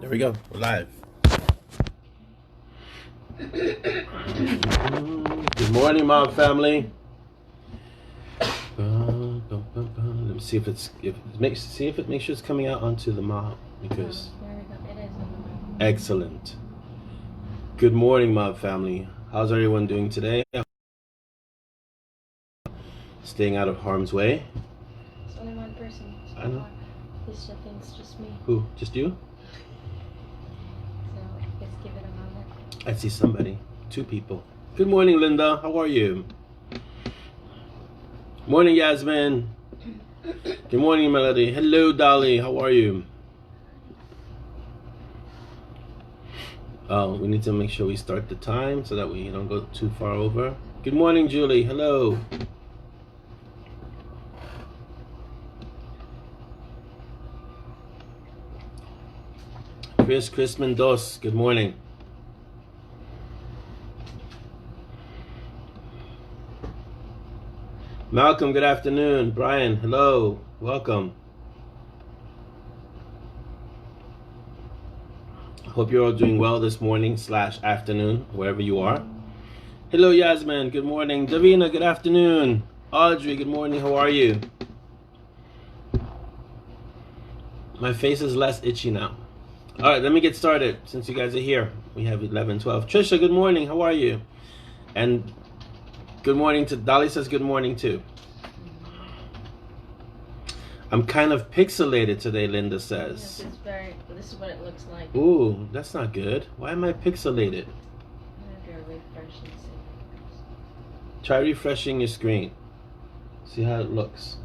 There we go. We're live. Good morning, mob family. Let me see if it makes sure it's coming out onto the mob because there we go. It is on the mob. Excellent. Good morning, mob family. How's everyone doing today? Staying out of harm's way. It's only one person. I know. This thing's just me. Who? Just you? So let's give it a moment. I see somebody. 2 people. Good morning, Linda. How are you? Morning, Yasmin. Good morning, Melody. Hello, Dolly. How are you? Oh, we need to make sure we start the time so that we don't go too far over. Good morning, Julie. Hello. Chris Mendoza. Good morning. Malcolm, good afternoon. Brian, hello. Welcome. Hope you're all doing well this morning / afternoon, wherever you are. Hello, Yasmin. Good morning. Davina, good afternoon. Audrey, good morning. How are you? My face is less itchy now. All right, let me get started since you guys are here. We have 11, 12. Trisha, good morning. How are you? And good morning to Dolly says good morning too. I'm kind of pixelated today, Linda says. Yes, this is what it looks like. Ooh, that's not good. Why am I pixelated? I'm going to refresh and see. Try refreshing your screen. See how it looks.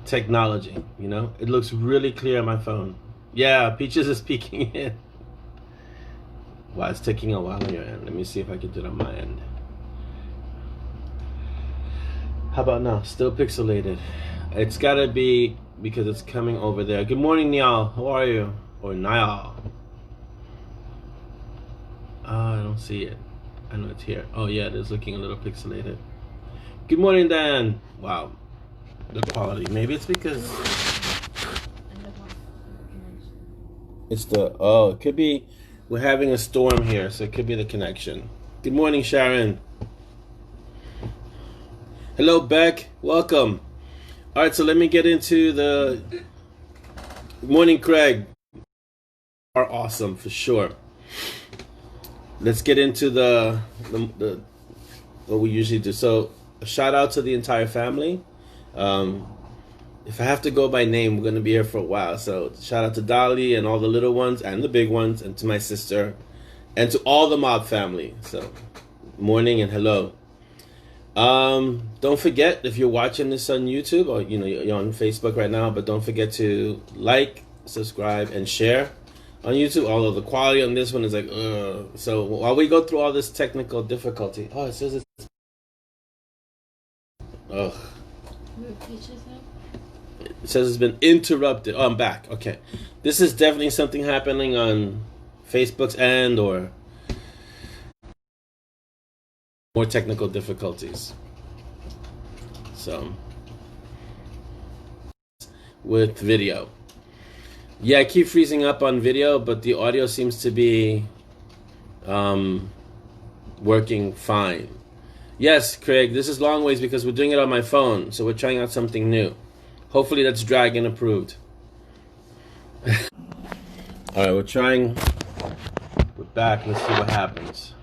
Technology, you know? It looks really clear on my phone. Yeah, Peaches is peeking in. Wow, it's taking a while on your end. Let me see if I can do it on my end. How about now? Still pixelated. It's gotta be because it's coming over there. Good morning, Niall. How are you? Or Niall. I don't see it. I know it's here. Oh yeah, it is looking a little pixelated. Good morning, Dan. Wow. The quality. Maybe it's because it's it could be we're having a storm here, so it could be the connection. Good morning, Sharon. Hello, Beck. Welcome. All right, so let me get into the good morning, Craig. Are awesome for sure. Let's get into the what we usually do. So, a shout out to the entire family. If I have to go by name, we're going to be here for a while. So shout out to Dolly and all the little ones and the big ones, and to my sister and to all the mob family. So morning and hello. Don't forget, if you're watching this on YouTube or you're on Facebook right now, but don't forget to like, subscribe, and share on YouTube. Although the quality on this one is like, so while we go through all this technical difficulty, it says it's It says it's been interrupted. Oh, I'm back. Okay. This is definitely something happening on Facebook's end or more technical difficulties. So, with video. Yeah, I keep freezing up on video, but the audio seems to be working fine. Yes, Craig, this is long ways because we're doing it on my phone, so we're trying out something new. Hopefully that's Dragon approved. Alright, we're trying. We're back. Let's see what happens.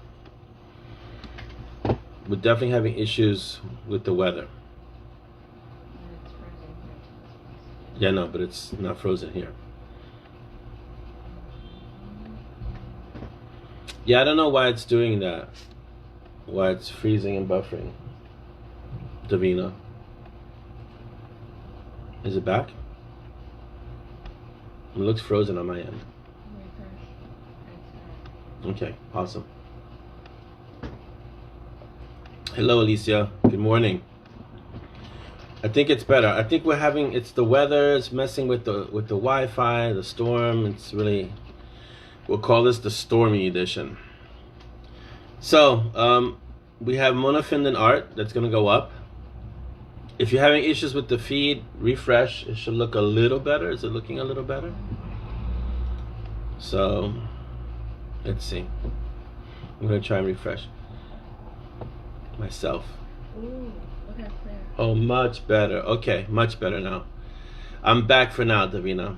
We're definitely having issues with the weather. Yeah, no, but it's not frozen here. Yeah, I don't know why it's doing that. Why it's freezing and buffering. Davina. Is it back? It looks frozen on my end. Okay, awesome. Hello, Alicia. Good morning. I think it's better. I think we're having, it's the weather. It's messing with the Wi-Fi, the storm. It's really, we'll call this the stormy edition. So, we have Monofindon art that's going to go up. If you're having issues with the feed, refresh. It should look a little better. Is it looking a little better? So let's see. I'm gonna try and refresh myself. Ooh, look at Claire. Oh, much better. Okay, much better now. I'm back for now, Davina.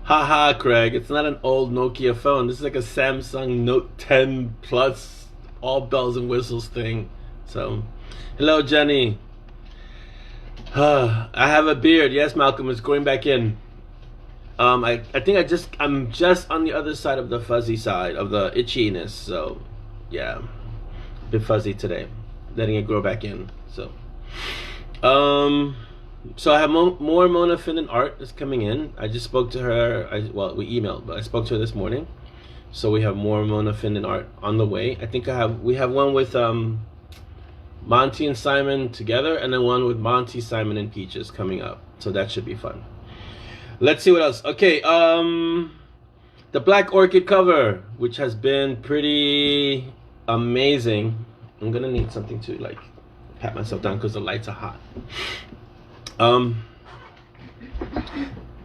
Haha, Craig. It's not an old Nokia phone. This is like a Samsung Note 10 Plus, all bells and whistles thing. So, hello, Jenny. I have a beard. Yes, Malcolm, it's going back in. I think I'm just on the other side of the fuzzy side of the itchiness. So, yeah, a bit fuzzy today. Letting it grow back in. So, so I have more Mona Finnan art that's coming in. I just spoke to her. We emailed, but I spoke to her this morning. So we have more Mona Finnan art on the way. I think we have one with Monty and Simon together, and then one with Monty, Simon, and Peaches coming up. So that should be fun. Let's see what else. Okay, the Black Orchid cover, which has been pretty amazing. I'm gonna need something to like pat myself down because the lights are hot.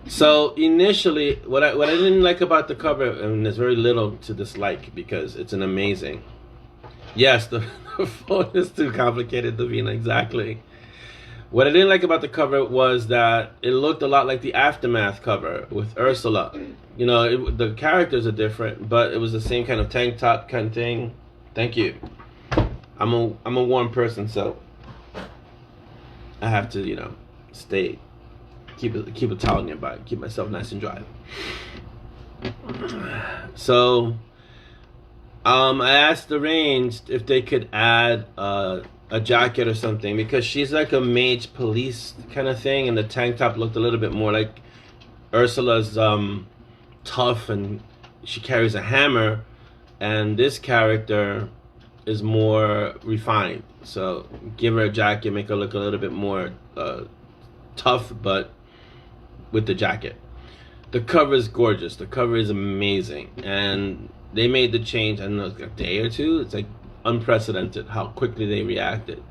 So initially, what I didn't like about the cover, and there's very little to dislike because it's an amazing. Yes, the phone is too complicated, Davina. Exactly. What I didn't like about the cover was that it looked a lot like the Aftermath cover with Ursula. You know, the characters are different, but it was the same kind of tank top kind of thing. Thank you. I'm a warm person, so I have to, you know, keep a towel nearby, keep myself nice and dry. So, I asked Deranged if they could add a jacket or something because she's like a mage police kind of thing, and the tank top looked a little bit more like Ursula's tough, and she carries a hammer, and this character is more refined. So give her a jacket, make her look a little bit more tough, but with the jacket. The cover is gorgeous. The cover is amazing, and they made the change in a day or two. It's like unprecedented how quickly they reacted.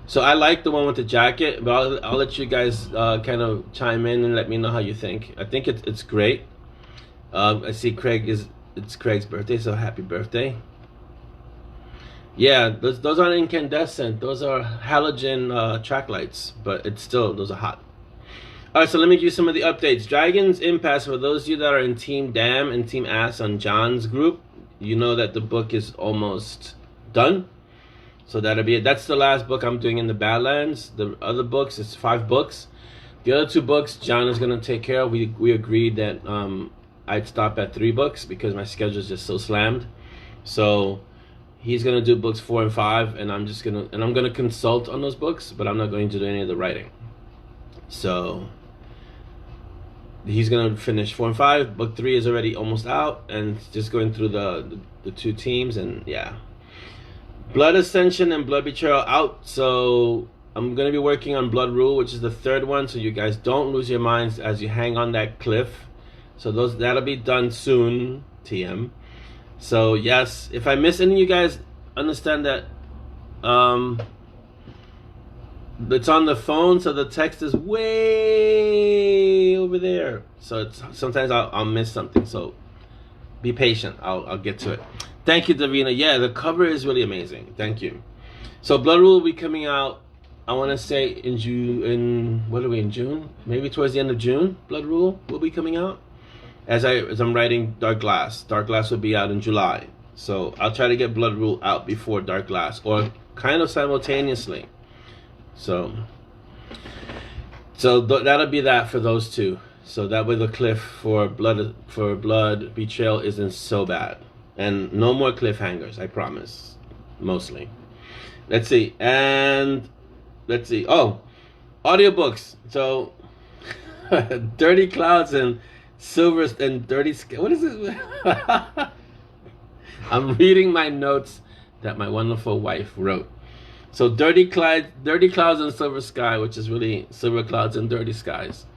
So I like the one with the jacket, but I'll let you guys kind of chime in and let me know how you think. I think it's great. I see it's Craig's birthday, so happy birthday. Yeah, those aren't incandescent. Those are halogen track lights, but those are hot. Alright, so let me give you some of the updates. Dragon's Impasse, for those of you that are in Team Damn and Team Ass on John's group, you know that the book is almost done. So that'll be it. That's the last book I'm doing in the Badlands. The other books, it's 5 books. The other 2 books, John is going to take care of. We agreed that I'd stop at 3 books because my schedule is just so slammed. So he's going to do books 4 and 5, and I'm going to consult on those books, but I'm not going to do any of the writing. So he's going to finish 4 and 5. Book 3 is already almost out, and just going through the 2 teams, and yeah. Blood Ascension and Blood Betrayal out, so I'm going to be working on Blood Rule, which is the 3rd one, so you guys don't lose your minds as you hang on that cliff. So that'll be done soon, TM. So yes, if I miss any of you guys, understand that it's on the phone, so the text is way over there. So sometimes I'll miss something, so be patient. I'll get to it. Thank you, Davina. Yeah, the cover is really amazing. Thank you. So Blood Rule will be coming out, I want to say in June. What are we in June? Maybe towards the end of June. Blood Rule will be coming out. As I'm writing Dark Glass. Dark Glass will be out in July. So I'll try to get Blood Rule out before Dark Glass, or kind of simultaneously. So that'll be that for those 2. So that way the cliff for Blood Betrayal isn't so bad. And no more cliffhangers, I promise. Mostly. Let's see. Oh, audiobooks. So Dirty Clouds and Silver and Dirty Sky. What is it? I'm reading my notes that my wonderful wife wrote. So Dirty Clouds and Silver Sky, which is really Silver Clouds and Dirty Skies.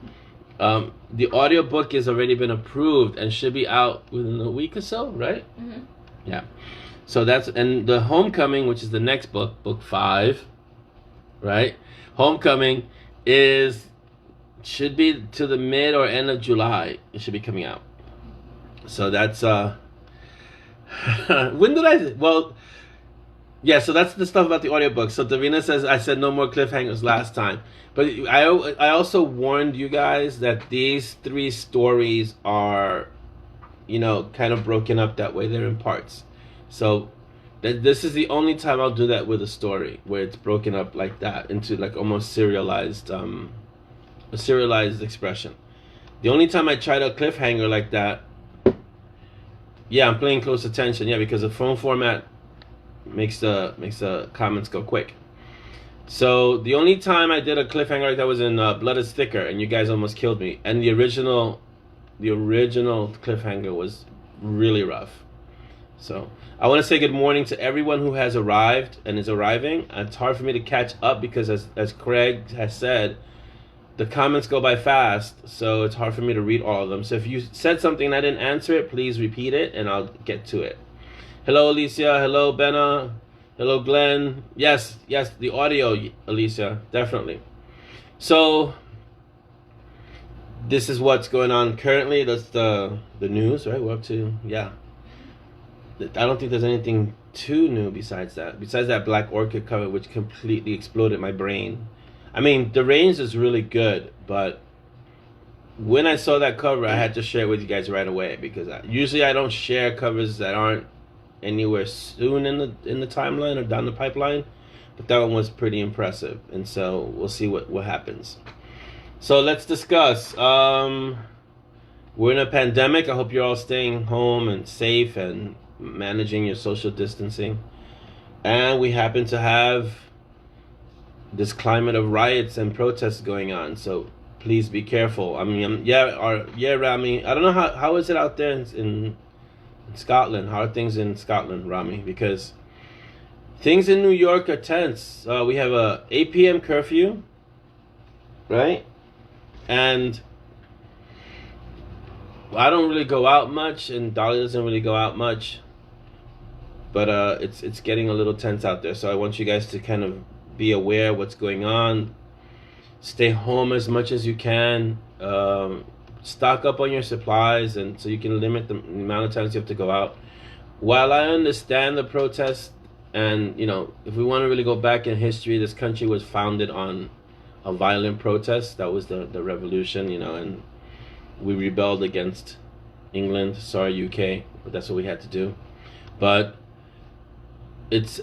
The audiobook has already been approved and should be out within a week or so, right? Mm-hmm. Yeah. So and the Homecoming, which is the next book, book 5, right? Homecoming should be to the mid or end of July. It should be coming out. So that's when did I? Well, yeah. So that's the stuff about the audiobook. So Davina says I said no more cliffhangers last time, but I also warned you guys that these 3 stories are, kind of broken up that way. They're in parts. So this is the only time I'll do that with a story where it's broken up like that into like almost serialized, a serialized expression. The only time I tried a cliffhanger like that, yeah, I'm paying close attention. Yeah, because the phone format makes the comments go quick. So the only time I did a cliffhanger like that was in Blood is Thicker, and you guys almost killed me. And the original cliffhanger was really rough. So I want to say good morning to everyone who has arrived and is arriving. It's hard for me to catch up because, as Craig has said, the comments go by fast, so it's hard for me to read all of them. So if you said something and I didn't answer it, please repeat it and I'll get to it. Hello, Alicia. Hello, Benna. Hello, Glenn. Yes, the audio, Alicia, definitely. So this is what's going on currently. That's the news, right? We're up to, yeah. I don't think there's anything too new besides that. Besides that Black Orchid cover, which completely exploded my brain. I mean, Deranged is really good, but when I saw that cover, I had to share it with you guys right away because usually I don't share covers that aren't anywhere soon in the timeline or down the pipeline, but that one was pretty impressive, and so we'll see what happens. So let's discuss. We're in a pandemic. I hope you're all staying home and safe and managing your social distancing, and we happen to have this climate of riots and protests going on, so please be careful. I mean, Rami, I don't know how is it out there in Scotland. How are things in Scotland, Rami? Because things in New York are tense. We have a 8 p.m. curfew, right? And I don't really go out much, and Dolly doesn't really go out much, but it's getting a little tense out there. So I want you guys to kind of be aware of what's going on. Stay home as much as you can. Stock up on your supplies, and so you can limit the amount of times you have to go out. While I understand the protest, and if we want to really go back in history, this country was founded on a violent protest. That was the revolution, and we rebelled against England. Sorry, UK, but that's what we had to do. But it's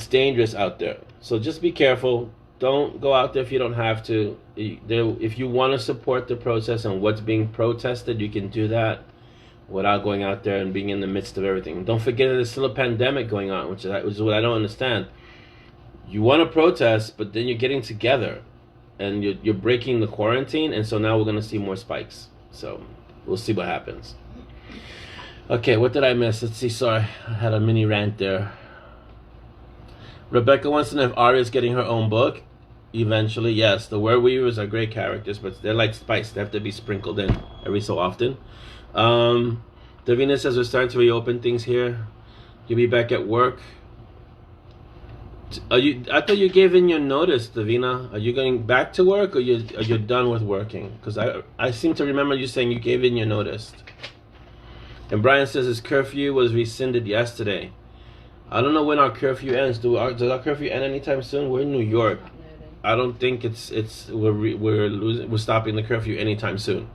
dangerous out there. So just be careful. Don't go out there if you don't have to. If you want to support the protest and what's being protested, you can do that without going out there and being in the midst of everything. Don't forget that there's still a pandemic going on, which is what I don't understand. You want to protest, but then you're getting together and you're breaking the quarantine, and so now we're going to see more spikes. So we'll see what happens. Okay, what did I miss? Let's see. Sorry, I had a mini rant there. Rebecca wants to know if Arya's getting her own book. Eventually, yes. The Wereweavers are great characters, but they're like spice. They have to be sprinkled in every so often. Davina says we're starting to reopen things here. You'll be back at work. I thought you gave in your notice, Davina. Are you going back to work, or are you done with working? Because I seem to remember you saying you gave in your notice. And Brian says his curfew was rescinded yesterday. I don't know when our curfew ends. Does our curfew end anytime soon? We're in New York. I don't think we're stopping the curfew anytime soon.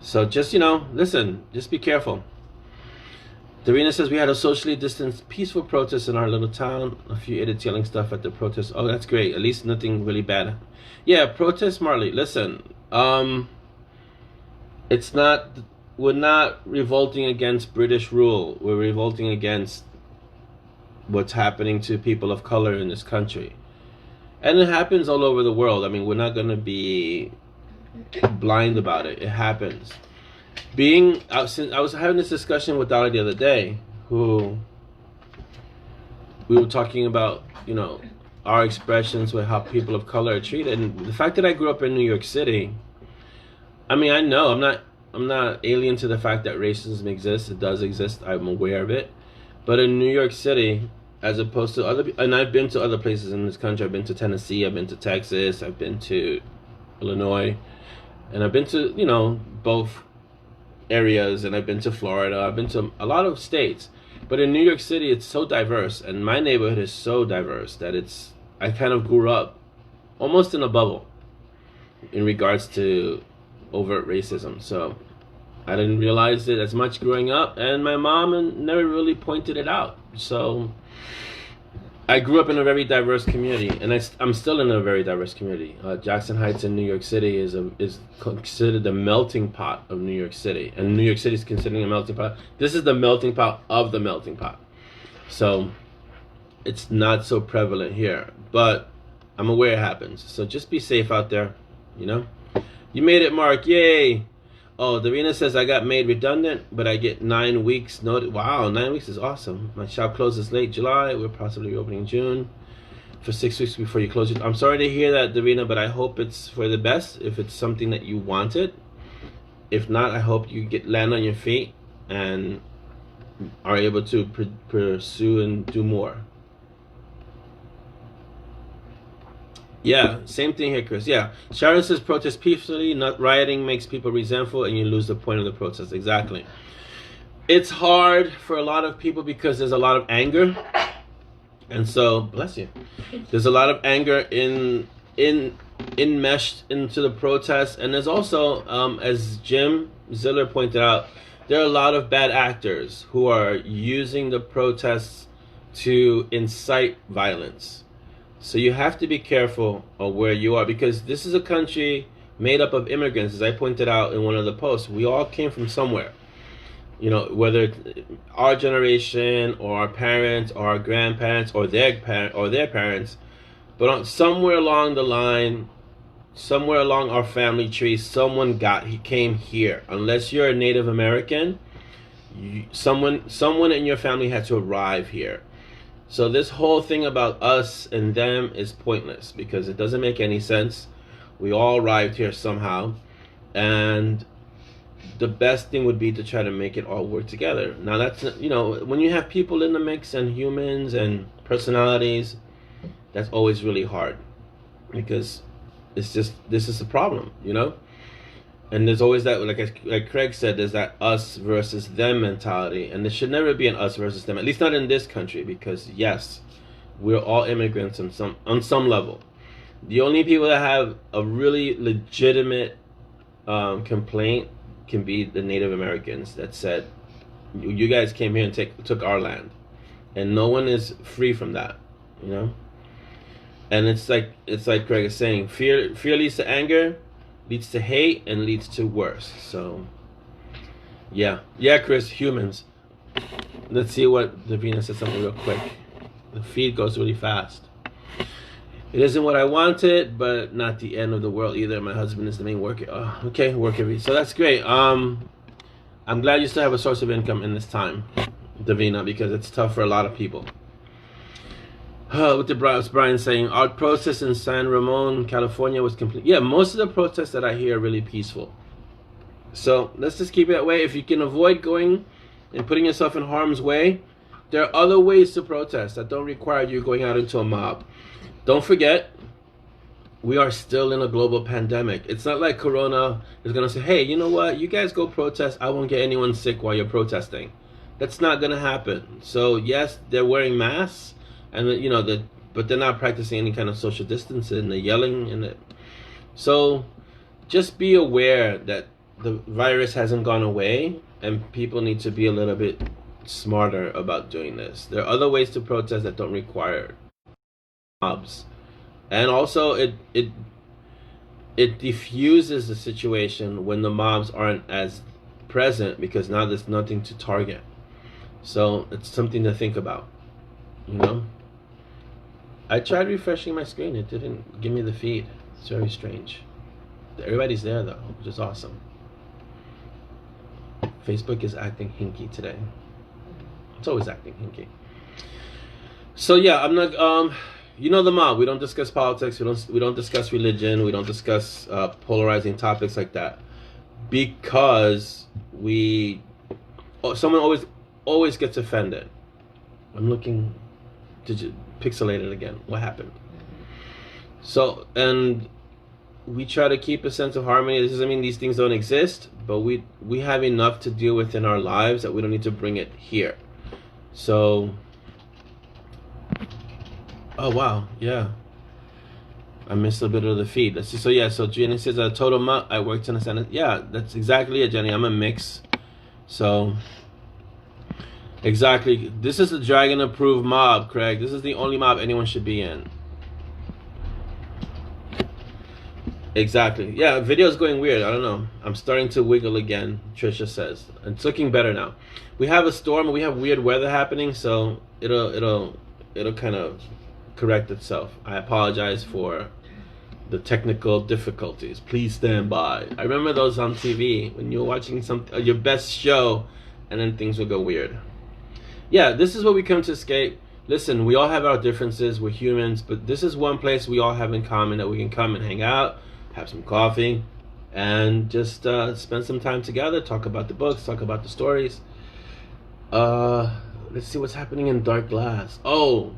So just listen. Just be careful. Darina says we had a socially distanced, peaceful protest in our little town. A few idiots yelling stuff at the protest. Oh, that's great. At least nothing really bad. Yeah, protest smartly. Listen, it's not. We're not revolting against British rule. We're revolting against what's happening to people of color in this country, and it happens all over the world. I mean, we're not going to be blind about it. It happens. I was having this discussion with Dolly the other day, who we were talking about, our expressions with how people of color are treated, and the fact that I grew up in New York City. I mean, I know I'm not alien to the fact that racism exists. It does exist. I'm aware of it. But in New York City, as opposed to and I've been to other places in this country. I've been to Tennessee, I've been to Texas, I've been to Illinois, and I've been to, both areas, and I've been to Florida. I've been to a lot of states, but in New York City, it's so diverse, and my neighborhood is so diverse that I kind of grew up almost in a bubble in regards to overt racism. So I didn't realize it as much growing up, and my mom never really pointed it out. So I grew up in a very diverse community, and I'm still in a very diverse community. Jackson Heights in New York City is considered the melting pot of New York City, and New York City is considered a melting pot. This is the melting pot of the melting pot. So it's not so prevalent here, but I'm aware it happens. So just be safe out there, you know. You made it, Mark. Yay. Oh, Darina says I got made redundant, but I get 9 weeks notice. Wow, 9 weeks is awesome. My shop closes late July. We're possibly opening June for 6 weeks before you close it. I'm sorry to hear that, Darina, but I hope it's for the best. If it's something that you wanted, if not, I hope you land on your feet and are able to pursue and do more. Yeah, same thing here, Chris. Yeah, Sharon says protest peacefully, not rioting makes people resentful, and you lose the point of the protest. Exactly. It's hard for a lot of people because there's a lot of anger, and so bless you. There's a lot of anger enmeshed into the protest, and there's also, as Jim Ziller pointed out, there are a lot of bad actors who are using the protests to incite violence. So you have to be careful of where you are, because this is a country made up of immigrants, as I pointed out in one of the posts. We all came from somewhere, you know, whether our generation or our parents or our grandparents or their parents, but somewhere along the line, somewhere along our family tree, someone came here. Unless you're a Native American, someone in your family had to arrive here. So this whole thing about us and them is pointless because it doesn't make any sense. We all arrived here somehow, and the best thing would be to try to make it all work together. Now that's, you know, when you have people in the mix and humans and personalities, that's always really hard because this is the problem, you know? And there's always that, like Craig said, there's that us versus them mentality. And there should never be an us versus them, at least not in this country, because yes, we're all immigrants on some level. The only people that have a really legitimate complaint can be the Native Americans that said, you guys came here and took our land. And no one is free from that, you know? And it's like Craig is saying, fear leads to anger, leads to hate, and leads to worse. So yeah, Chris, humans. Let's see what Davina said something real quick. The feed goes really fast. It isn't what I wanted, but not the end of the world either. My husband is the main worker. Oh, okay, so that's great. I'm glad you still have a source of income in this time, Davina, because it's tough for a lot of people. What's Brian saying? Our protest in San Ramon, California was complete. Yeah, most of the protests that I hear are really peaceful. So let's just keep it that way. If you can avoid going and putting yourself in harm's way, there are other ways to protest that don't require you going out into a mob. Don't forget, we are still in a global pandemic. It's not like Corona is going to say, hey, you know what? You guys go protest. I won't get anyone sick while you're protesting. That's not going to happen. So yes, they're wearing masks. And but they're not practicing any kind of social distancing, and they're yelling, so just be aware that the virus hasn't gone away, and people need to be a little bit smarter about doing this. There are other ways to protest that don't require mobs, and also it diffuses the situation when the mobs aren't as present because now there's nothing to target. So it's something to think about, you know. I tried refreshing my screen. It didn't give me the feed. It's very strange. Everybody's there, though, which is awesome. Facebook is acting hinky today. It's always acting hinky. So, yeah, I'm not... you know the mob. We don't discuss politics. We don't discuss religion. We don't discuss polarizing topics like that. Because someone always gets offended. I'm looking... Did you pixelate it again? What happened? So, and we try to keep a sense of harmony. This doesn't mean these things don't exist, but we have enough to deal with in our lives that we don't need to bring it here. So, oh wow, yeah. I missed a bit of the feed. Let's see. So yeah, so Jenny says a total month. I worked in a sentence. Yeah, that's exactly it, Jenny. I'm a mix. So exactly. This is the dragon approved mob, Craig. This is the only mob anyone should be in. Exactly. Yeah, video's going weird. I don't know. I'm starting to wiggle again, Trisha says. It's looking better now. We have a storm and we have weird weather happening, so it'll kind of correct itself. I apologize for the technical difficulties. Please stand by. I remember those on TV when you were watching your best show and then things would go weird. Yeah, this is what we come to escape. Listen, we all have our differences. We're humans, but this is one place we all have in common, that we can come and hang out, have some coffee, and just spend some time together, talk about the books, talk about the stories. Let's see what's happening in Dark Glass. Oh,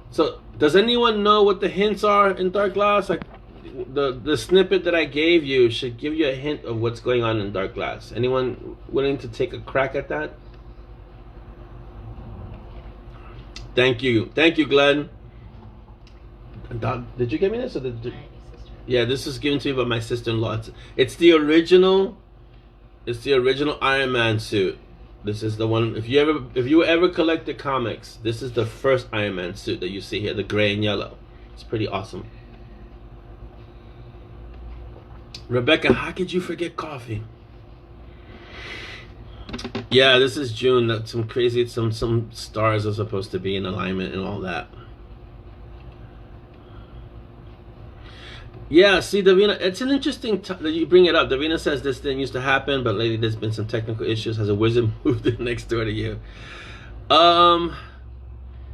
so does anyone know what the hints are in Dark Glass? Like the snippet that I gave you should give you a hint of what's going on in Dark Glass. Anyone willing to take a crack at that? Thank you, Glenn. Did you give me this, or did you? Yeah, this is given to me by my sister-in-law. It's the original. It's the original Iron Man suit. This is the one. If you ever collect the comics, this is the first Iron Man suit that you see here, the gray and yellow. It's pretty awesome. Rebecca, how could you forget coffee? Yeah, this is June. That's some crazy. Some stars are supposed to be in alignment and all that. Yeah, see, Davina, it's an interesting that you bring it up. Davina says this didn't used to happen, but lately there's been some technical issues. Has a wizard moved in next door to you?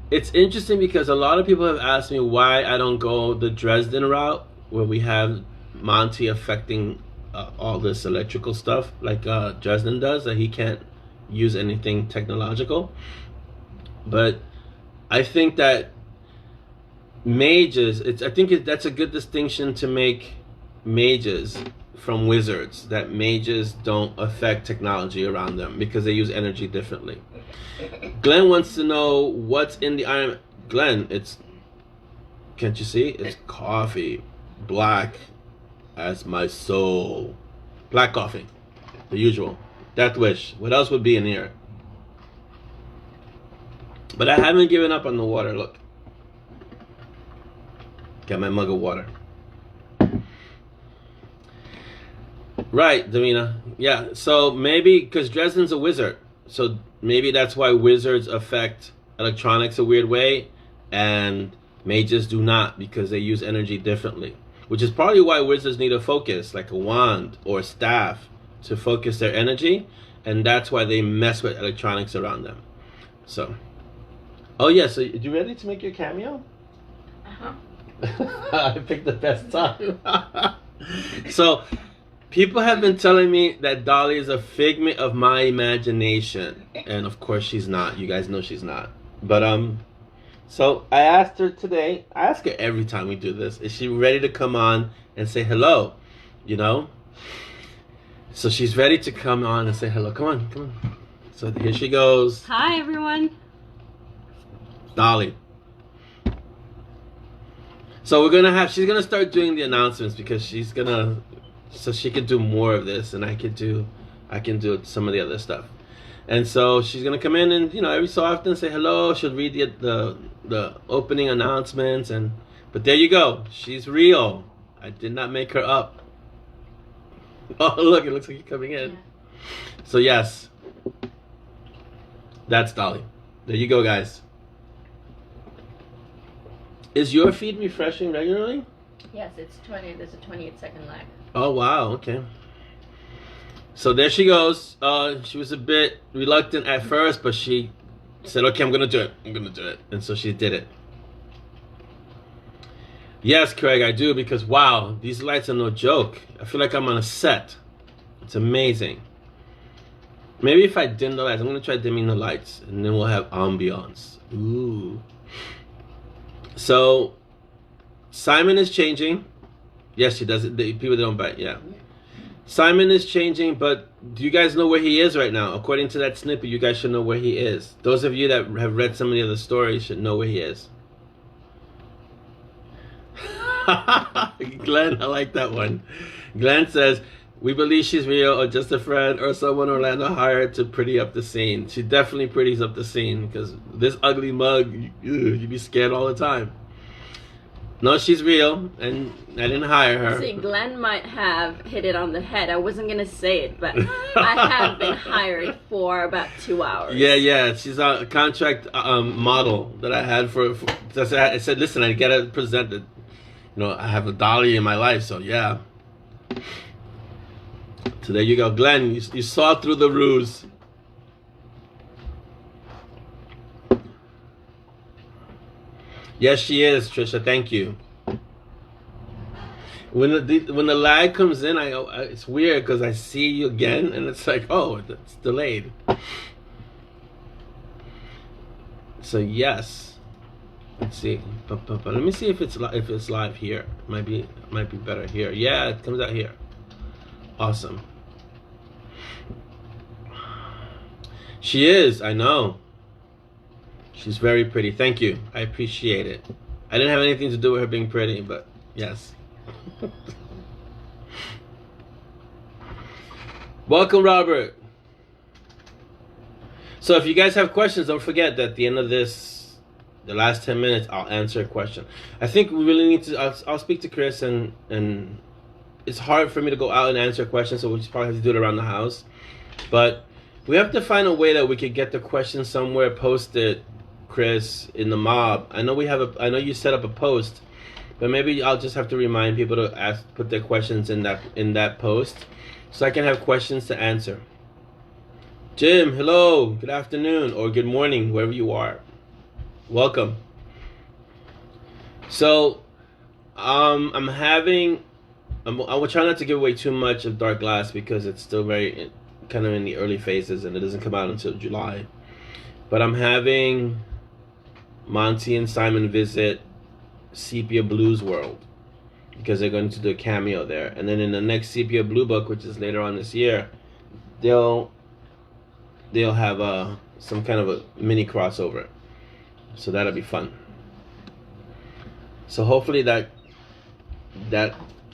It's interesting because a lot of people have asked me why I don't go the Dresden route, where we have Monty affecting all this electrical stuff like Dresden does, that he can't use anything technological. But I think that mages, that's a good distinction to make mages from wizards, that mages don't affect technology around them because they use energy differently. Glenn wants to know what's in the iron. Glenn, can't you see? It's coffee, black as my soul. Black coffee, the usual. Death wish. What else would be in here? But I haven't given up on the water. Look, got my mug of water. Right, Davina. Yeah, so maybe because Dresden's a wizard, so maybe that's why wizards affect electronics a weird way, and mages do not, because they use energy differently. Which is probably why wizards need a focus, like a wand or a staff, to focus their energy, and that's why they mess with electronics around them. So, oh yeah, so you ready to make your cameo? I picked the best time. So, people have been telling me that Dolly is a figment of my imagination, and of course she's not. You guys know she's not. But so I asked her today. I ask her every time we do this. Is she ready to come on and say hello? You know. So she's ready to come on and say hello. Come on. So here she goes. Hi everyone. Dolly. So she's gonna start doing the announcements, because so she can do more of this, and I can do some of the other stuff. And so she's gonna come in and, every so often say hello. She'll read the opening announcements, but there you go. She's real. I did not make her up. Oh look, it looks like you're coming in. Yeah. So yes, that's Dolly. There you go, guys. Is your feed refreshing regularly? Yes, it's 20. There's a 28-second lag. Oh wow, okay. So there she goes. She was a bit reluctant at first, but she said, "Okay, I'm gonna do it," and so she did it. Yes, Craig, I do, because wow, these lights are no joke. I feel like I'm on a set. It's amazing. Maybe if I dim the lights, I'm gonna try dimming the lights, and then we'll have ambiance. Ooh. So Simon is changing. Yes, she does it. The people that don't bite, yeah. Simon is changing, but do you guys know where he is right now? According to that snippet, you guys should know where he is. Those of you that have read some of the other stories should know where he is. Glenn, I like that one. Glenn says, we believe she's real or just a friend or someone Orlando hired to pretty up the scene. She definitely pretties up the scene because this ugly mug, you'd be scared all the time. No, she's real, and I didn't hire her. See, Glenn might have hit it on the head. I wasn't going to say it, but I have been hired for about 2 hours. Yeah. She's a contract model that I had for I said, listen, I gotta present it. You know, I have a dolly in my life, so yeah. So there you go. Glenn, you saw through the ruse. Yes, she is, Trisha. Thank you. When the lag comes in, it's weird because I see you again, and it's like, oh, it's delayed. So yes, let's see. But let me see if it's live here. Might be better here. Yeah, it comes out here. Awesome. She is. I know. She's very pretty. Thank you. I appreciate it. I didn't have anything to do with her being pretty, but yes. Welcome, Robert. So if you guys have questions, don't forget that at the end of this, the last 10 minutes, I'll answer a question. I think we really need to, I'll speak to Chris, and it's hard for me to go out and answer questions, so we'll just probably have to do it around the house. But we have to find a way that we could get the questions somewhere posted, Chris, in the mob. I know you set up a post, but maybe I'll just have to remind people to put their questions in that post, so I can have questions to answer. Jim, hello, good afternoon, or good morning, wherever you are. Welcome. So, I will try not to give away too much of Dark Glass because it's still very kind of in the early phases and it doesn't come out until July. But I'm having Monty and Simon visit Sepia Blue's world because they're going to do a cameo there. And then in the next Sepia Blue book, which is later on this year, they'll have some kind of a mini crossover. So that'll be fun. So hopefully that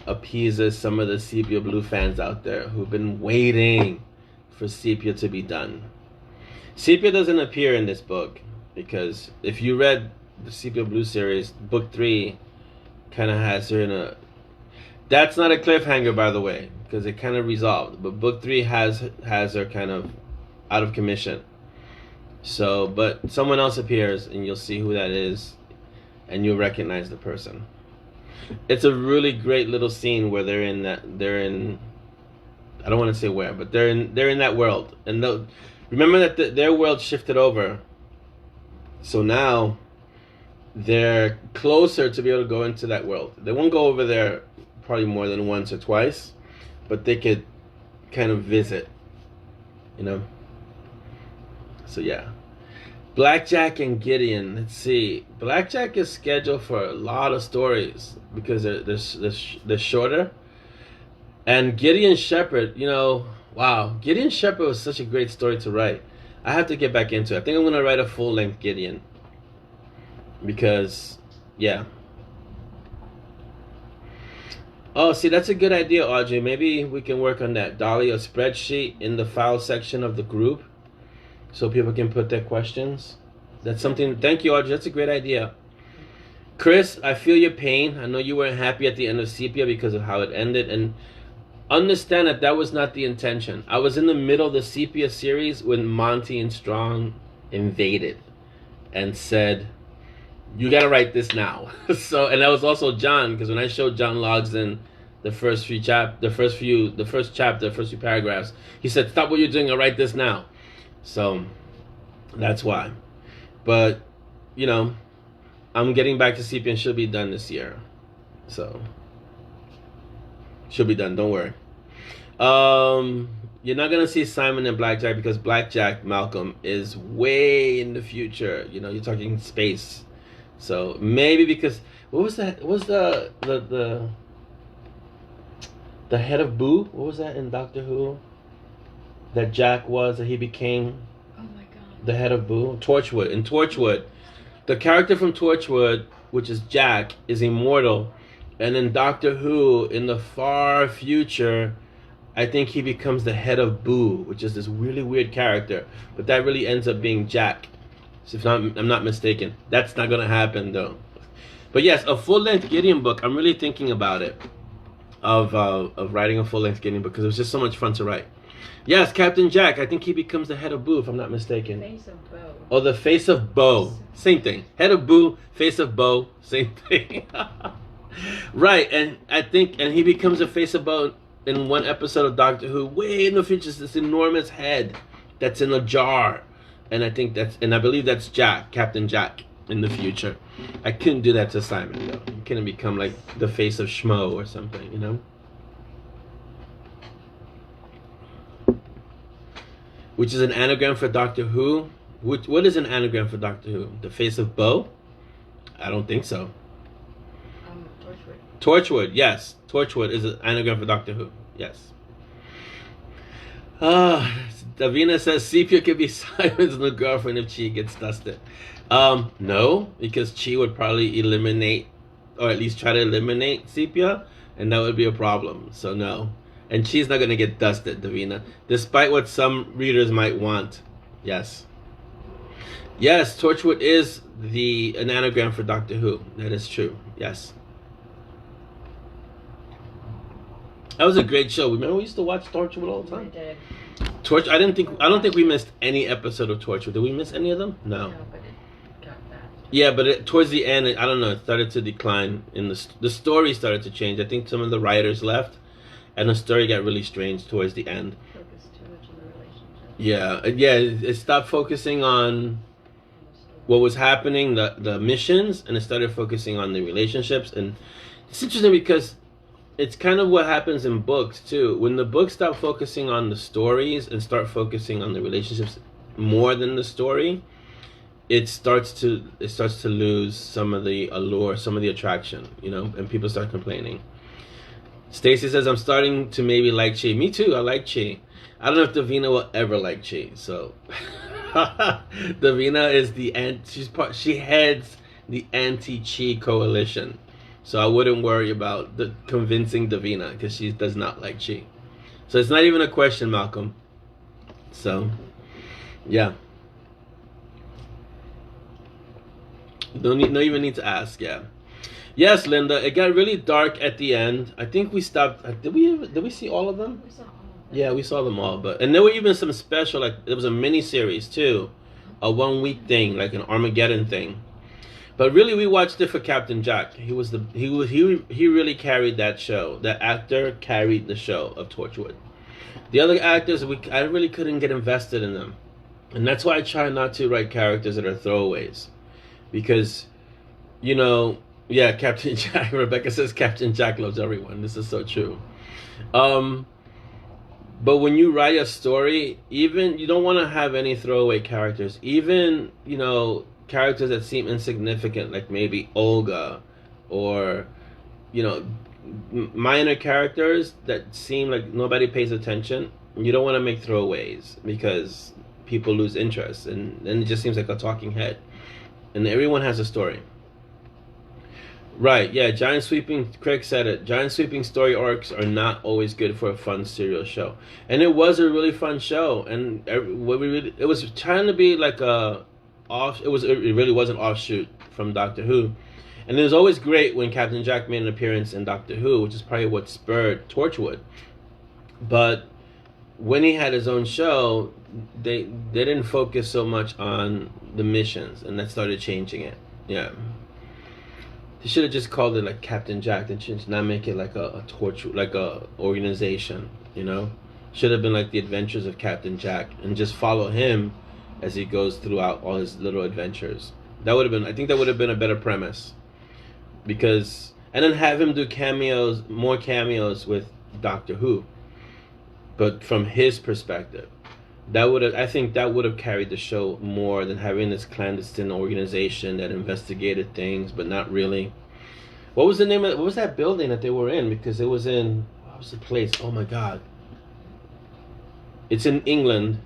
appeases some of the Sepia Blue fans out there who've been waiting for Sepia to be done. Sepia doesn't appear in this book because if you read the Sepia Blue series, book 3 kind of has her in a... That's not a cliffhanger, by the way, because it kind of resolved. But book 3 has her kind of out of commission. So, but someone else appears and you'll see who that is and you'll recognize the person. It's a really great little scene where they're in I don't want to say where, but they're in that world. And remember that their world shifted over. So now they're closer to be able to go into that world. They won't go over there probably more than once or twice, but they could kind of visit, you know. So yeah. Blackjack and Gideon. Let's see. Blackjack is scheduled for a lot of stories because they're shorter. And Gideon Shepherd, you know, wow. Gideon Shepherd was such a great story to write. I have to get back into it. I think I'm going to write a full-length Gideon. Because, yeah. Oh, see, that's a good idea, Audrey. Maybe we can work on that. Dolly, a spreadsheet in the file section of the group, so people can put their questions. That's something. Thank you, Audrey. That's a great idea. Chris, I feel your pain. I know you weren't happy at the end of Sepia because of how it ended, and understand that was not the intention. I was in the middle of the Sepia series when Monty and Strong invaded and said, "You got to write this now." So, and that was also John, because when I showed John Logsdon the first few paragraphs, he said, "Stop what you're doing and write this now." So that's why. But, you know, I'm getting back to Sepia and she'll be done this year. So she'll be done, don't worry. You're not gonna see Simon and Blackjack because Blackjack, Malcolm, is way in the future. You know, you're talking space. So maybe because what was that? What was the The head of Boo. What was that in Doctor Who? That Jack was, that he became Oh my god. the head of Boo. Torchwood. In Torchwood, the character from Torchwood, which is Jack, is immortal. And in Doctor Who, in the far future, I think he becomes the head of Boo, which is this really weird character. But that really ends up being Jack. So if I'm not mistaken. That's not going to happen, though. But yes, a full-length Gideon book. I'm really thinking about it. Of writing a full-length Gideon book. Because it was just so much fun to write. Yes, Captain Jack. I think he becomes the head of Boo, if I'm not mistaken. Face of Bo. Oh, the face of Bo. Same thing. Head of Boo, face of Bo. Same thing. Right, and I think, and he becomes a face of Bo in one episode of Doctor Who. Way in the future, this enormous head that's in a jar. And I think and I believe that's Jack, Captain Jack, in the future. I couldn't do that to Simon, though. He couldn't become like the face of Schmo or something, you know? Which is an anagram for Doctor Who. What is an anagram for Doctor Who? The face of Bo? I don't think so. Torchwood. Torchwood, yes. Torchwood is an anagram for Doctor Who. Yes. Davina says Sepia could be Simon's new girlfriend if Chi gets dusted. No, because Chi would probably eliminate, or at least try to eliminate Sepia, and that would be a problem. So no. And Chi's not going to get dusted, Davina. Despite what some readers might want. Yes. Yes, Torchwood is an anagram for Doctor Who. That is true. Yes. That was a great show. Remember we used to watch Torchwood all the time? I did. I don't think we missed any episode of Torchwood. Did we miss any of them? No. No, but it got bad. Yeah, but towards the end, I don't know, it started to decline. The story started to change. I think some of the writers left. And the story got really strange towards the end. Focused too much on the relationship. Yeah. It stopped focusing on what was happening, the missions, and it started focusing on the relationships. And it's interesting because it's kind of what happens in books too. When the books stop focusing on the stories and start focusing on the relationships more than the story, it starts to lose some of the allure, some of the attraction, you know, and people start complaining. Stacy says, I'm starting to maybe like Chi. Me too, I like Chi. I don't know if Davina will ever like Chi, so Davina is she heads the anti-Chi coalition. So I wouldn't worry about convincing Davina, because she does not like Chi. So it's not even a question, Malcolm. So, yeah. No even need to ask, yeah. Yes, Linda, it got really dark at the end. I think we stopped. Did we see all of them? We saw all of them. Yeah, we saw them all. And there were even some special, like there was a mini series too, a 1 week thing, like an Armageddon thing. But really, we watched it for Captain Jack. He really carried that show. That actor carried the show of Torchwood. The other actors, I really couldn't get invested in them, and that's why I try not to write characters that are throwaways, because, you know. Yeah, Captain Jack. Rebecca says Captain Jack loves everyone. This is so true. But when you write a story, even you don't want to have any throwaway characters. Even, you know, characters that seem insignificant, like maybe Olga, or, you know, minor characters that seem like nobody pays attention. You don't want to make throwaways because people lose interest, and then it just seems like a talking head. And everyone has a story. Right, yeah, Craig said it. Giant sweeping story arcs are not always good for a fun serial show. And it was a really fun show. And it was trying to be like it really was an offshoot from Doctor Who. And it was always great when Captain Jack made an appearance in Doctor Who, which is probably what spurred Torchwood. But when he had his own show, they didn't focus so much on the missions, and that started changing it. Yeah. They should have just called it like Captain Jack. They should not make it like a organization, you know? Should have been like the adventures of Captain Jack, and just follow him as he goes throughout all his little adventures. I think that would have been a better premise. And then have him do more cameos with Doctor Who, but from his perspective. I think that would have carried the show more than having this clandestine organization that investigated things, but not really. What was that building that they were in? Because it was in, was the place? Oh my God. It's in England,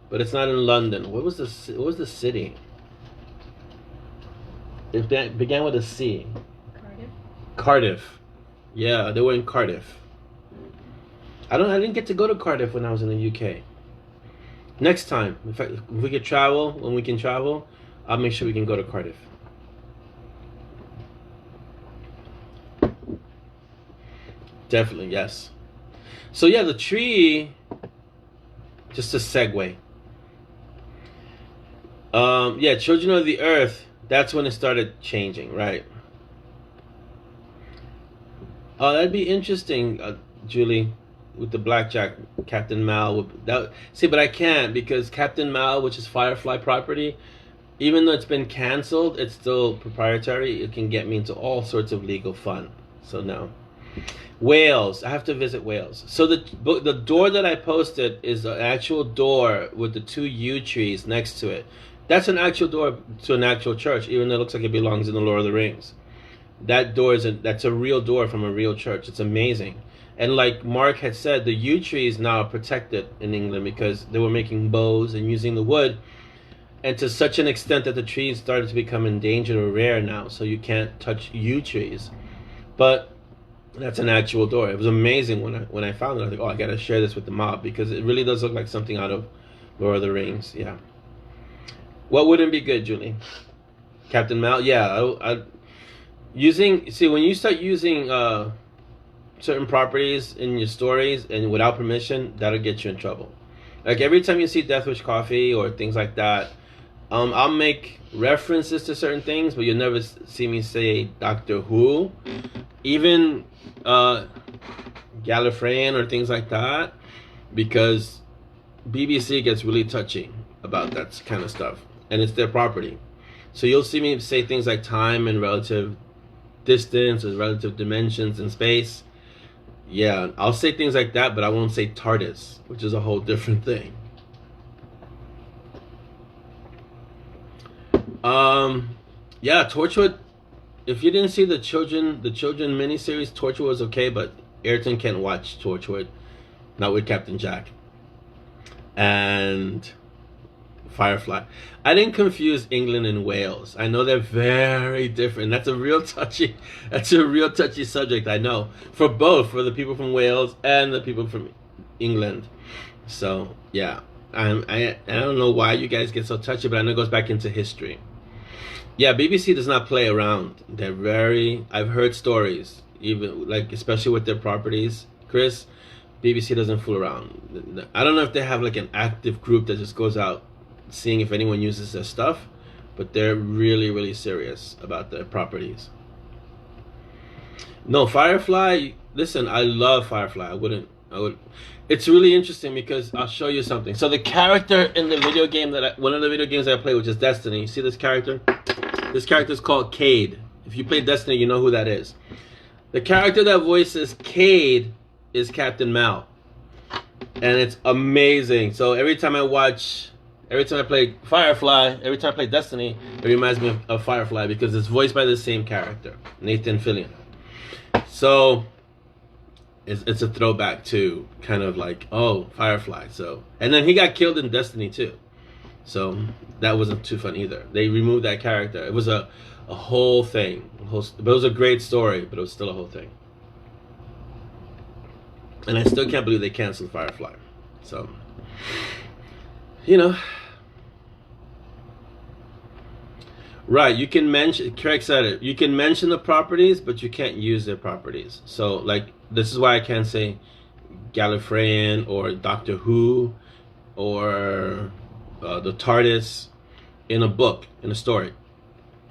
but it's not in London. What was the city? It began with a C. Cardiff. Cardiff. Yeah, they were in Cardiff. I didn't get to go to Cardiff when I was in the UK. Next time, if we could travel, when we can travel, I'll make sure we can go to Cardiff. Definitely, yes. So yeah, the tree, just a segue. Yeah, Children of the Earth, that's when it started changing, right? Oh, that'd be interesting, Julie, with the blackjack, Captain Mal. See, but I can't because Captain Mal, which is Firefly property, even though it's been canceled, it's still proprietary. It can get me into all sorts of legal fun. So no. Wales. I have to visit Wales. So the door that I posted is an actual door with the 2 yew trees next to it. That's an actual door to an actual church, even though it looks like it belongs in the Lord of the Rings. That door that's a real door from a real church. It's amazing. And like Mark had said, the yew trees now are protected in England because they were making bows and using the wood, and to such an extent that the trees started to become endangered or rare now, so you can't touch yew trees. But that's an actual door. It was amazing when I found it. I was like, oh, I gotta share this with the mob because it really does look like something out of Lord of the Rings. Yeah. What wouldn't be good, Julie? Captain Mal? Yeah. When you start using certain properties in your stories and without permission, that'll get you in trouble. Like every time you see Death Wish Coffee or things like that, I'll make references to certain things, but you'll never see me say Doctor Who, even Gallifreyan or things like that, because BBC gets really touchy about that kind of stuff, and it's their property. So you'll see me say things like time and relative distance or relative dimensions in space. Yeah, I'll say things like that, but I won't say TARDIS, which is a whole different thing. Yeah, Torchwood. If you didn't see the children miniseries, Torchwood was okay, but Ayrton can't watch Torchwood, not with Captain Jack and Firefly. I didn't confuse England and Wales. I know they're very different. That's a real touchy subject. I know for the people from Wales and the people from England. So yeah, I don't know why you guys get so touchy, but I know it goes back into history. Yeah, BBC does not play around. I've heard stories, even like especially with their properties, Chris. BBC doesn't fool around. I don't know if they have like an active group that just goes out seeing if anyone uses their stuff, but they're really, really serious about their properties. No, Firefly, listen, I love Firefly. I would. It's really interesting because I'll show you something. So the character in the video game one of the video games I play, which is Destiny, you see this character? This character is called Cade. If you play Destiny, you know who that is. The character that voices Cade is Captain Mal. And it's amazing. So every time I play Firefly, every time I play Destiny, it reminds me of Firefly because it's voiced by the same character, Nathan Fillion. So it's a throwback to kind of like, oh, Firefly. So, and then he got killed in Destiny too. So that wasn't too fun either. They removed that character. It was a whole thing. But it was a great story, but it was still a whole thing. And I still can't believe they canceled Firefly. So, you know. Right, you can mention, Craig said it, you can mention the properties, but you can't use their properties. So, like, this is why I can't say Gallifreyan or Doctor Who or the TARDIS in a book, in a story.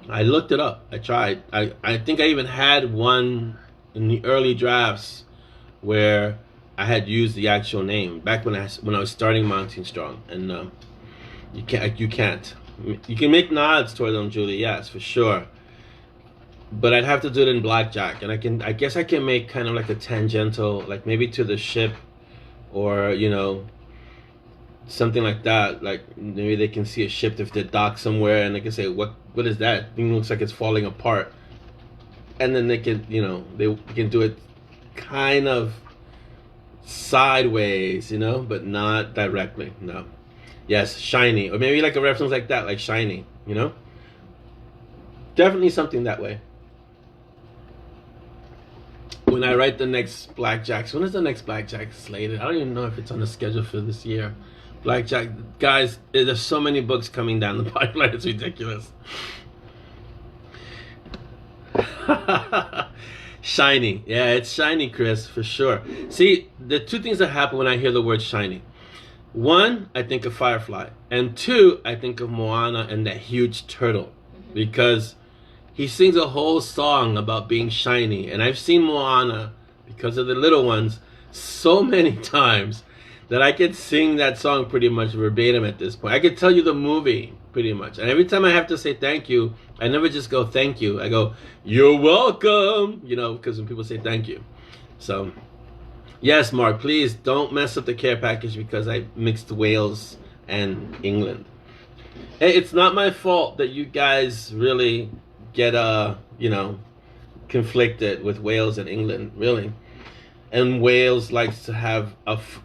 I looked it up. I tried. I think I even had one in the early drafts where I had used the actual name back when I was starting Mounting Strong, and you can't. You can make nods toward them, Julie. Yes, for sure. But I'd have to do it in blackjack, and I guess I can make kind of like a tangential, like maybe to the ship, or something like that. Like maybe they can see a ship if they're docked somewhere, and they can say, "What is that? Thing looks like it's falling apart." And then they can, they can do it kind of sideways, but not directly. No. Yes, shiny. Or maybe like a reference like that, like shiny, Definitely something that way. When I write the next Blackjacks, when is the next Blackjack slated? I don't even know if it's on the schedule for this year. Blackjack, guys, there's so many books coming down the pipeline, it's ridiculous. Shiny. Yeah, it's shiny, Chris, for sure. See, the two things that happen when I hear the word shiny. One, I think of Firefly. And two, I think of Moana and that huge turtle. Because he sings a whole song about being shiny. And I've seen Moana, because of the little ones, so many times that I could sing that song pretty much verbatim at this point. I could tell you the movie pretty much. And every time I have to say thank you, I never just go thank you. I go, you're welcome, because when people say thank you. So, yes, Mark, please don't mess up the care package because I mixed Wales and England. Hey, it's not my fault that you guys really get, conflicted with Wales and England, really. And Wales likes to have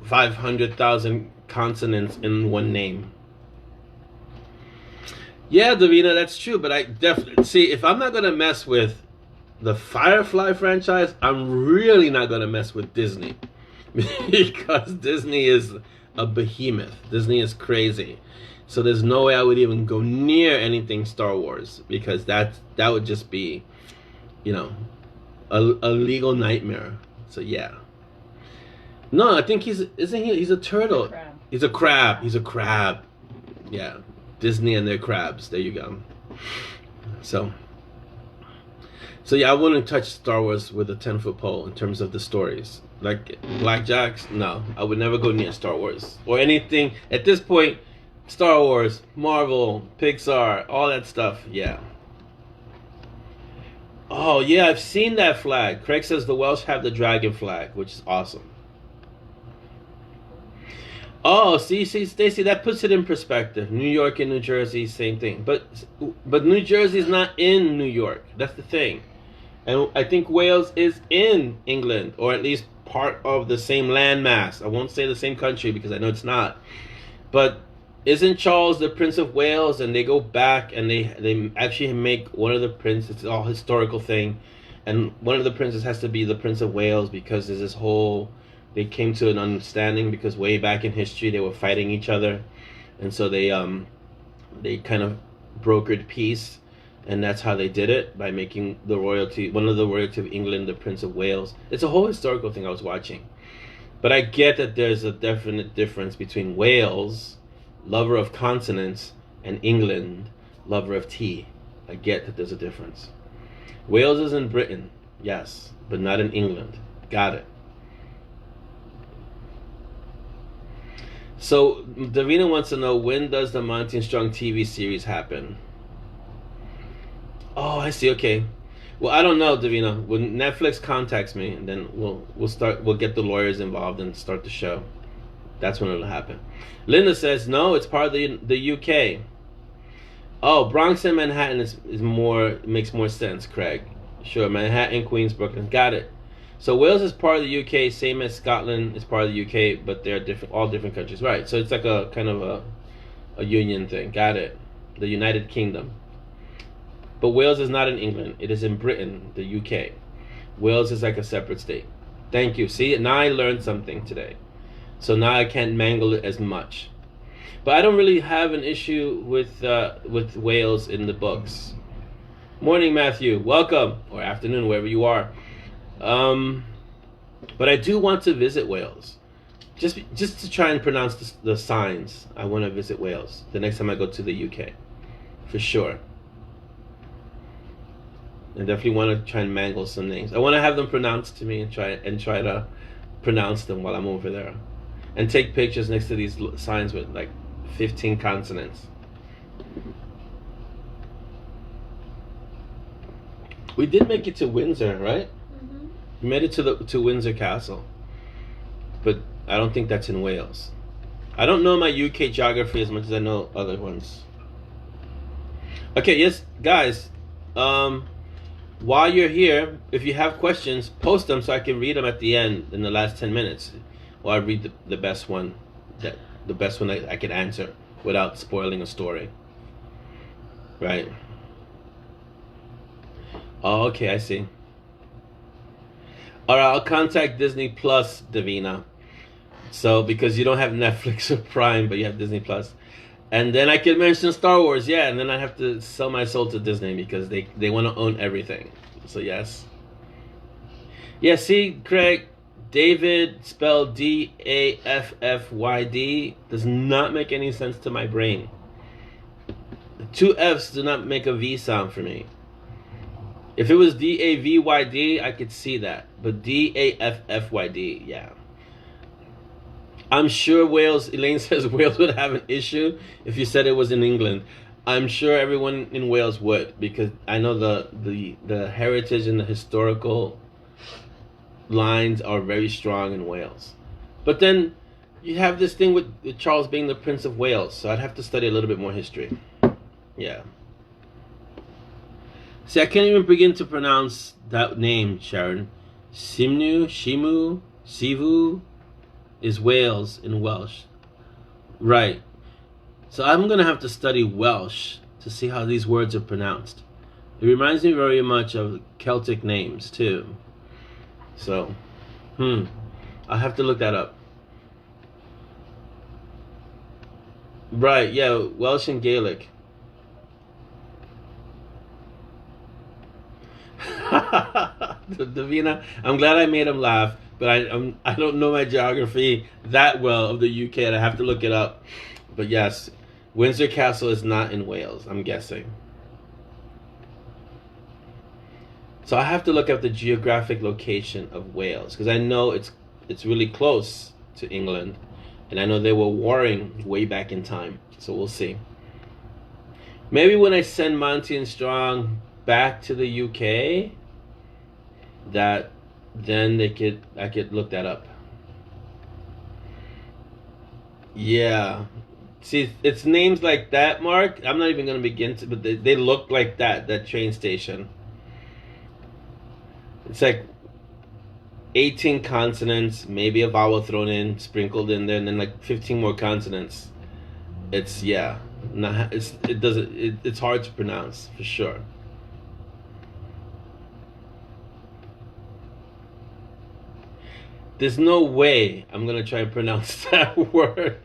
500,000 consonants in one name. Yeah, Davina, that's true, but I definitely... See, if I'm not going to mess with the Firefly franchise, I'm really not going to mess with Disney. Because Disney is a behemoth. Disney is crazy. So there's no way I would even go near anything Star Wars. Because that would just be, a legal nightmare. So yeah. No, I think he's a turtle. He's a crab. He's a crab. Yeah. Disney and their crabs. There you go. So yeah, I wouldn't touch Star Wars with a 10-foot pole in terms of the stories. Like Blackjacks, no. I would never go near Star Wars. Or anything at this point, Star Wars, Marvel, Pixar, all that stuff, yeah. Oh yeah, I've seen that flag. Craig says the Welsh have the dragon flag, which is awesome. Oh, see, Stacy, that puts it in perspective. New York and New Jersey, same thing. But New Jersey's not in New York. That's the thing. And I think Wales is in England, or at least part of the same landmass. I won't say the same country because I know it's not. But isn't Charles the Prince of Wales? And they go back and they actually make one of the princes, it's all historical thing. And one of the princes has to be the Prince of Wales because there's this whole... They came to an understanding because way back in history they were fighting each other, and so they kind of brokered peace, and that's how they did it, by making the royalty, one of the royalty of England, the Prince of Wales. It's a whole historical thing I was watching, but I get that there's a definite difference between Wales, lover of consonants, and England, lover of tea. I get that there's a difference. Wales is in Britain, yes, but not in England. Got it. So, Davina wants to know, when does the Monty and Strong TV series happen? Oh, I see, okay. Well, I don't know, Davina. When Netflix contacts me, and then we'll get the lawyers involved and start the show. That's when it'll happen. Linda says, no, it's part of the UK. Oh, Bronx and Manhattan makes more sense, Craig. Sure, Manhattan, Queens, Brooklyn. Got it. So Wales is part of the UK, same as Scotland is part of the UK, but they're all different countries. Right, so it's like a kind of a union thing. Got it. The United Kingdom. But Wales is not in England. It is in Britain, the UK. Wales is like a separate state. Thank you. See, now I learned something today. So now I can't mangle it as much. But I don't really have an issue with Wales in the books. Morning, Matthew. Welcome. Or afternoon, wherever you are. But I do want to visit Wales. Just to try and pronounce the signs. I want to visit Wales the next time I go to the UK. For sure. I definitely want to try and mangle some names. I want to have them pronounced to me and try to pronounce them while I'm over there. And take pictures next to these signs with like 15 consonants. We did make it to Windsor, right? Mm-hmm. We made it to Windsor Castle. But I don't think that's in Wales. I don't know my UK geography as much as I know other ones. Okay, yes, guys. While you're here, if you have questions, post them so I can read them at the end in the last 10 minutes. or I read the best one, the best one I can answer without spoiling a story. Right. Oh, okay, I see. All right, I'll contact Disney Plus, Davina. So because you don't have Netflix or Prime, but you have Disney Plus, and then I could mention Star Wars, yeah, and then I have to sell my soul to Disney because they want to own everything. So yes. Yeah, see, Craig, David spelled Daffyd does not make any sense to my brain. The two F's do not make a V sound for me. If it was Davyd, I could see that. But Daffyd, yeah. I'm sure Wales, Elaine says Wales would have an issue if you said it was in England. I'm sure everyone in Wales would, because I know the heritage and the historical lines are very strong in Wales. But then you have this thing with Charles being the Prince of Wales, so I'd have to study a little bit more history. Yeah. See, I can't even begin to pronounce that name, Sharon. Shimu, Sivu is Wales in Welsh. Right. So I'm going to have to study Welsh to see how these words are pronounced. It reminds me very much of Celtic names, too. So, I'll have to look that up. Right, yeah, Welsh and Gaelic. Davina, I'm glad I made him laugh, but I don't know my geography that well of the UK, and I have to look it up. But yes, Windsor Castle is not in Wales, I'm guessing. So I have to look up the geographic location of Wales, because I know it's really close to England, and I know they were warring way back in time. So we'll see. Maybe when I send Monty and Strong back to the UK, that then I could look that up. Yeah. See, it's names like that, Mark. I'm not even going to begin to, but they look like that train station. It's like 18 consonants, maybe a vowel thrown in, sprinkled in there, and then like 15 more consonants. It's, yeah, it's hard to pronounce, for sure. There's no way I'm gonna try and pronounce that word.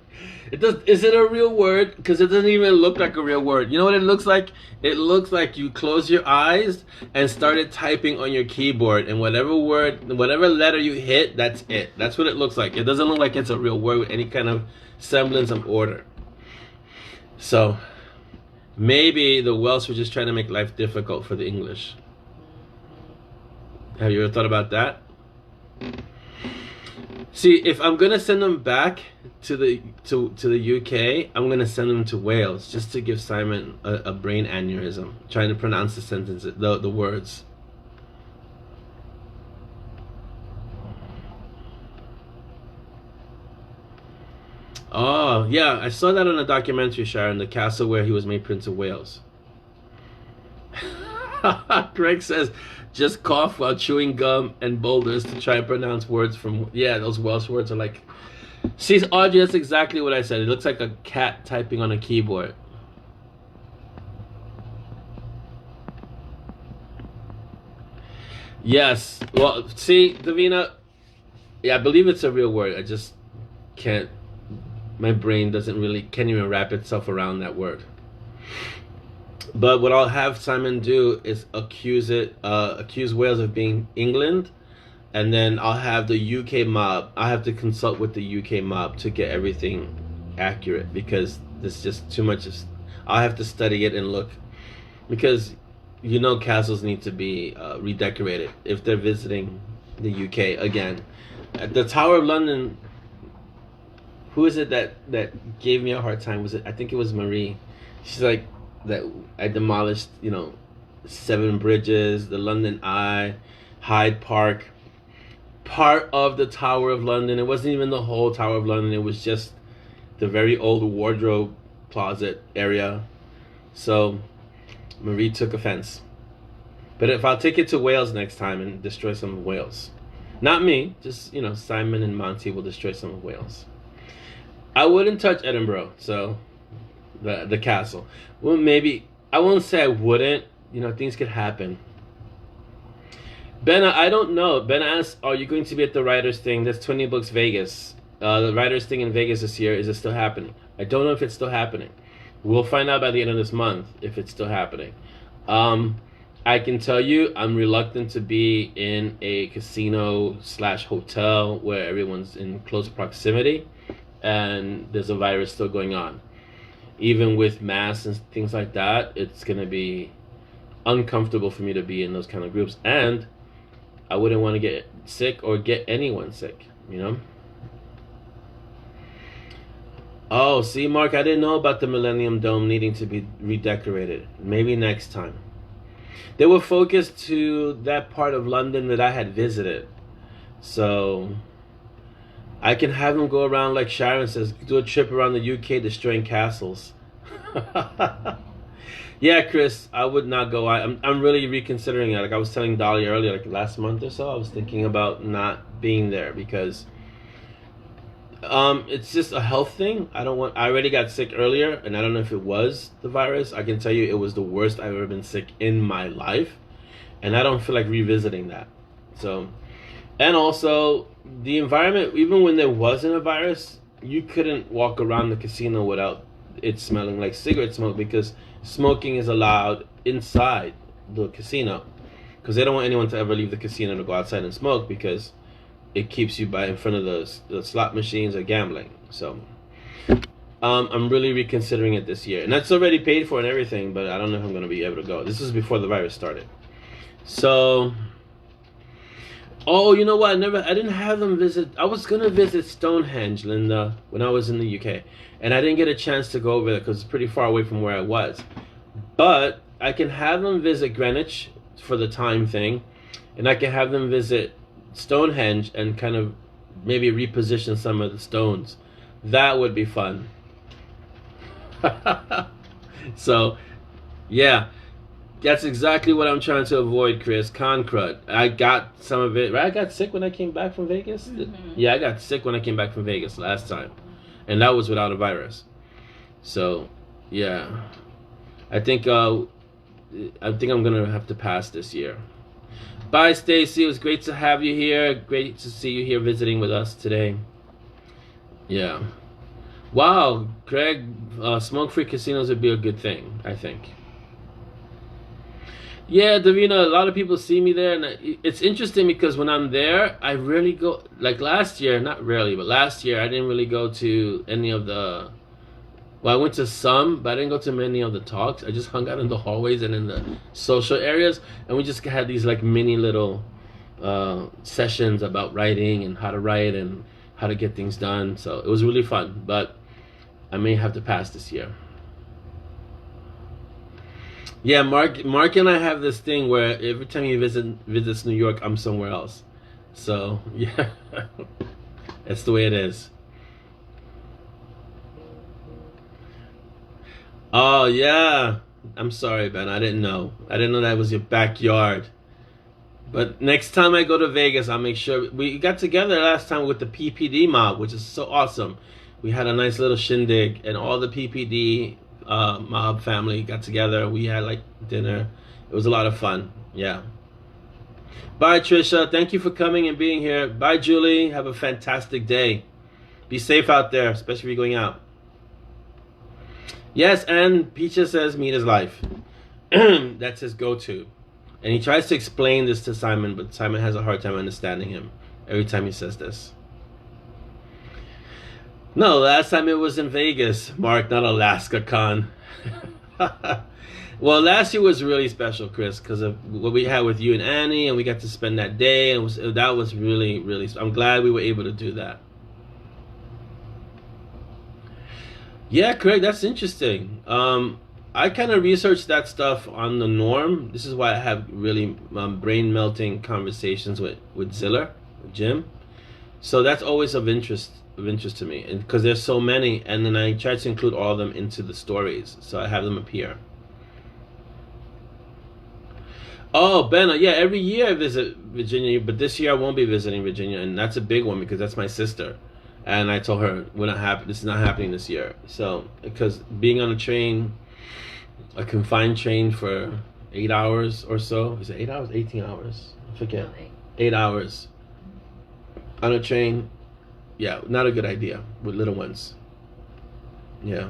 Is it a real word? Because it doesn't even look like a real word. You know what it looks like? It looks like you close your eyes and started typing on your keyboard, and whatever letter you hit, that's it. That's what it looks like. It doesn't look like it's a real word with any kind of semblance of order. So maybe the Welsh were just trying to make life difficult for the English. Have you ever thought about that? See, if I'm gonna send them back to the UK, I'm gonna send them to Wales just to give Simon a brain aneurysm trying to pronounce the sentences, the words. Oh yeah, I saw that on a documentary, Sharon, the castle where he was made Prince of Wales. Greg says, just cough while chewing gum and boulders to try and pronounce words from... Yeah, those Welsh words are like... See, Audrey, that's exactly what I said. It looks like a cat typing on a keyboard. Yes. Well, see, Davina, yeah, I believe it's a real word. I just can't... My brain can't even wrap itself around that word. But what I'll have Simon do is accuse Wales of being England, and then I'll have the UK mob. I have to consult with the UK mob to get everything accurate, because there's just too much. I'll have to study it and look, because castles need to be redecorated if they're visiting the UK again. At the Tower of London, who is it that gave me a hard time? I think it was Marie. She's like, that I demolished, 7 bridges, the London Eye, Hyde Park, part of the Tower of London. It wasn't even the whole Tower of London. It was just the very old wardrobe closet area. So Marie took offense. But if I'll take it to Wales next time and destroy some of Wales, Not me, just, Simon and Monty will destroy some of Wales. I wouldn't touch Edinburgh, so the castle. Well, maybe I won't say I wouldn't. Things could happen. Ben, I don't know. Ben asked, "Are you going to be at the writers' thing? That's 20 Books Vegas. The writers' thing in Vegas this year. Is it still happening? I don't know if it's still happening. We'll find out by the end of this month if it's still happening. I can tell you, I'm reluctant to be in a casino/hotel where everyone's in close proximity, and there's a virus still going on. Even with masks and things like that, it's going to be uncomfortable for me to be in those kind of groups, and I wouldn't want to get sick or get anyone sick, Oh, see, Mark, I didn't know about the Millennium Dome needing to be redecorated. Maybe next time. They were focused to that part of London that I had visited. So I can have them go around, like Sharon says, do a trip around the UK destroying castles. Yeah, Chris, I would not go. I'm really reconsidering it. Like I was telling Dolly earlier, like last month or so, I was thinking about not being there because it's just a health thing. I already got sick earlier, and I don't know if it was the virus. I can tell you it was the worst I've ever been sick in my life, and I don't feel like revisiting that. So, and also the environment, even when there wasn't a virus, you couldn't walk around the casino without it smelling like cigarette smoke because smoking is allowed inside the casino because they don't want anyone to ever leave the casino to go outside and smoke because it keeps you in front of the slot machines or gambling. So I'm really reconsidering it this year, and that's already paid for and everything, but I don't know if I'm going to be able to go. This is before the virus started. So you know what, I didn't have them visit. I was going to visit Stonehenge, Linda, when I was in the UK, and I didn't get a chance to go over there because it's pretty far away from where I was. But I can have them visit Greenwich for the time thing, and I can have them visit Stonehenge and kind of maybe reposition some of the stones. That would be fun. So, yeah, that's exactly what I'm trying to avoid, Chris. Con crud. I got some of it. Right? I got sick when I came back from Vegas. Mm-hmm. Yeah, I got sick when I came back from Vegas last time, and that was without a virus. So, yeah, I think I'm gonna have to pass this year. Bye, Stacy. It was great to have you here. Great to see you here visiting with us today. Yeah. Wow, Craig, smoke-free casinos would be a good thing, I think. Yeah, Davina, a lot of people see me there, and it's interesting because when I'm there, I rarely go, like last year, not rarely, but last year, I didn't really go to any of the, well, I went to some, but I didn't go to many of the talks. I just hung out in the hallways and in the social areas, and we just had these like mini little sessions about writing and how to write and how to get things done. So it was really fun, but I may have to pass this year. Yeah, Mark and I have this thing where every time he visits New York, I'm somewhere else. So yeah, that's the way it is. Oh yeah, I'm sorry, Ben. I didn't know. I didn't know that was your backyard. But next time I go to Vegas, I'll make sure. We got together last time with the PPD mob, which is so awesome. We had a nice little shindig, and all the PPD mob family got together. We had like dinner. It was a lot of fun. Yeah. Bye, Trisha. Thank you for coming and being here. Bye, Julie. Have a fantastic day. Be safe out there, especially if you're going out. Yes, and Peacha says meat is life. That's his go-to. And he tries to explain this to Simon, but Simon has a hard time understanding him every time he says this. No, last time it was in Vegas, Mark, not Alaska Con. Well, last year was really special, Chris, because of what we had with you and Annie, and we got to spend that day, and that was really, really, I'm glad we were able to do that. Yeah, Craig, that's interesting. I kind of researched that stuff on the norm. This is why I have really brain-melting conversations with Ziller, with Jim. So that's always of interest to me, and because there's so many, and then I try to include all of them into the stories, so I have them appear. Oh, Ben, yeah, every year I visit Virginia, but this year I won't be visiting Virginia, and that's a big one because that's my sister. And I told her we're not happy. This is not happening this year. So because being on a train, a confined train for 8 hours or so, is it 8 hours? 18 hours? I forget. No, 8 hours on a train. Yeah, not a good idea with little ones. Yeah,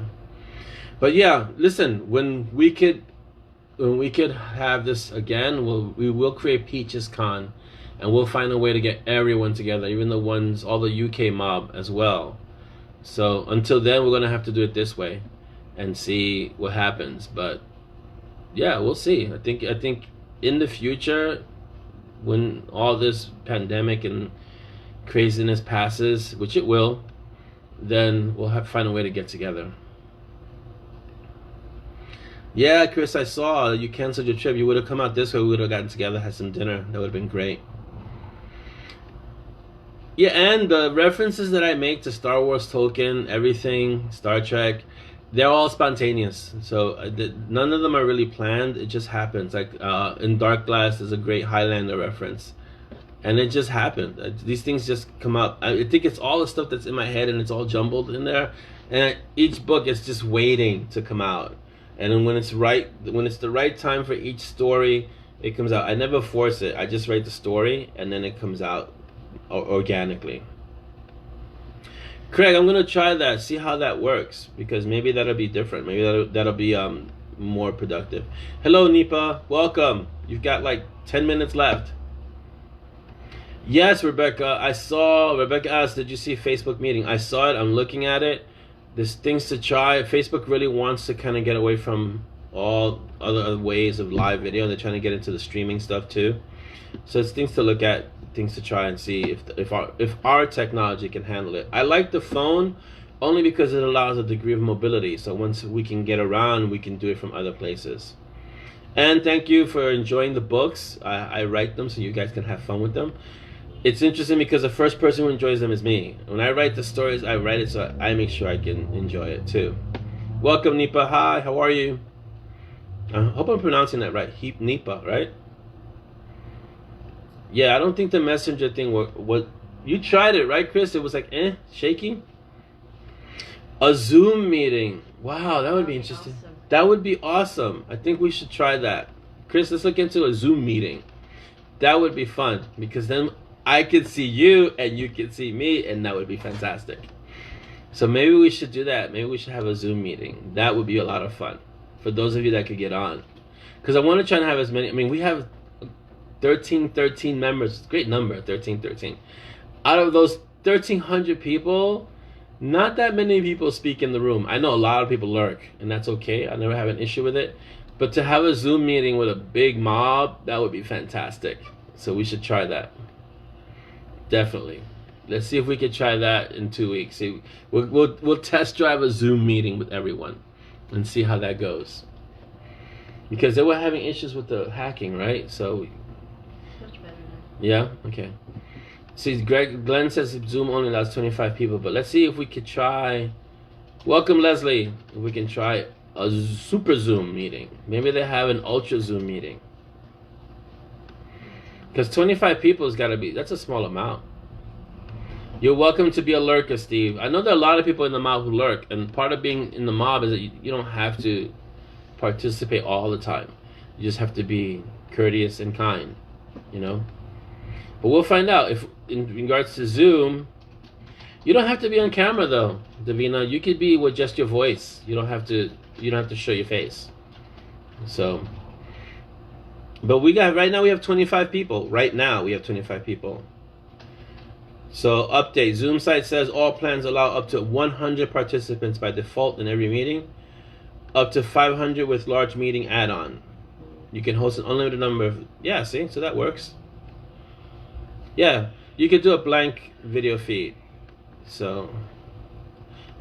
but yeah, listen. When we could have this again, we will create Peaches Con, and we'll find a way to get everyone together, even the ones, all the UK mob as well. So until then, we're gonna have to do it this way, and see what happens. But yeah, we'll see. I think in the future, when all this pandemic and craziness passes, which it will, then we'll have to find a way to get together. Yeah, Chris, I saw you canceled your trip. You would have come out this way. We would have gotten together, had some dinner. That would have been great. Yeah, and the references that I make to Star Wars, Tolkien, everything, Star Trek, they're all spontaneous. So none of them are really planned. It just happens. Like in Dark Glass, there's a great Highlander reference. And it just happened. These things just come up. I think it's all the stuff that's in my head, and it's all jumbled in there. And each book is just waiting to come out. And then when it's the right time for each story, it comes out. I never force it. I just write the story, and then it comes out organically. Craig, I'm gonna try that. See how that works, because maybe that'll be different. Maybe that'll be more productive. Hello, Nipa. Welcome. You've got like 10 minutes left. Yes, Rebecca. Rebecca asked, did you see Facebook meeting? I saw it. I'm looking at it. There's things to try. Facebook really wants to kind of get away from all other ways of live video. They're trying to get into the streaming stuff too. So it's things to look at, things to try and see if our technology can handle it. I like the phone only because it allows a degree of mobility. So once we can get around, we can do it from other places. And thank you for enjoying the books. I write them so you guys can have fun with them. It's interesting because the first person who enjoys them is me. When I write the stories, I write it so I make sure I can enjoy it too. Welcome, Nipa. Hi, how are you? I hope I'm pronouncing that right. Nipa, right? Yeah, I don't think the messenger thing what you tried it, right, Chris? It was like shaky. A Zoom meeting. Wow, that would be interesting. Awesome. That would be awesome. I think we should try that. Chris, let's look into a Zoom meeting. That would be fun because then I could see you and you could see me, and that would be fantastic. So maybe we should do that. Maybe we should have a Zoom meeting. That would be a lot of fun for those of you that could get on. Because I want to try and have as many. I mean, we have 13 members. Great number, 13. Out of those 1,300 people, not that many people speak in the room. I know a lot of people lurk, and that's okay. I never have an issue with it. But to have a Zoom meeting with a big mob, that would be fantastic. So we should try that. Definitely. Let's see if we could try that in 2 weeks. See, we'll test drive a Zoom meeting with everyone and see how that goes. Because they were having issues with the hacking, right? So Much better now. yeah, okay. See, Glenn says Zoom only allows 25 people, but let's see if we could try. Welcome, Leslie. If we can try a super Zoom meeting. Maybe they have an ultra Zoom meeting. Because 25 people has got to be, that's a small amount. You're welcome to be a lurker, Steve. I know there are a lot of people in the mob who lurk, and part of being in the mob is that you don't have to participate all the time. You just have to be courteous and kind, you know? But we'll find out. If in regards to Zoom, you don't have to be on camera though, Davina. You could be with just your voice. You don't have to show your face. So, but right now we have 25 people. Right now we have 25 people. So update, Zoom site says all plans allow up to 100 participants by default in every meeting, up to 500 with large meeting add-on. You can host an unlimited number of, yeah, see, so that works. Yeah, you could do a blank video feed. So,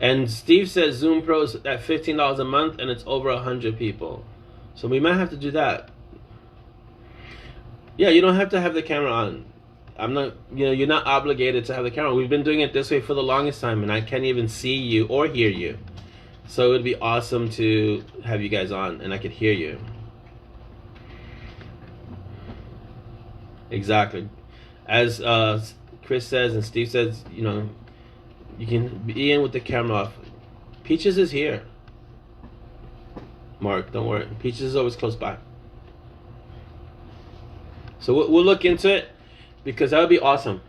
and Steve says Zoom Pro's at $15 a month and it's over 100 people. So we might have to do that. Yeah, you don't have to have the camera on. I'm not, you're not obligated to have the camera. We've been doing it this way for the longest time and I can't even see you or hear you. So it would be awesome to have you guys on and I could hear you. Exactly. As Chris says and Steve says, you know, you can be in with the camera off. Peaches is here. Mark, don't worry. Peaches is always close by. So we'll look into it because that would be awesome.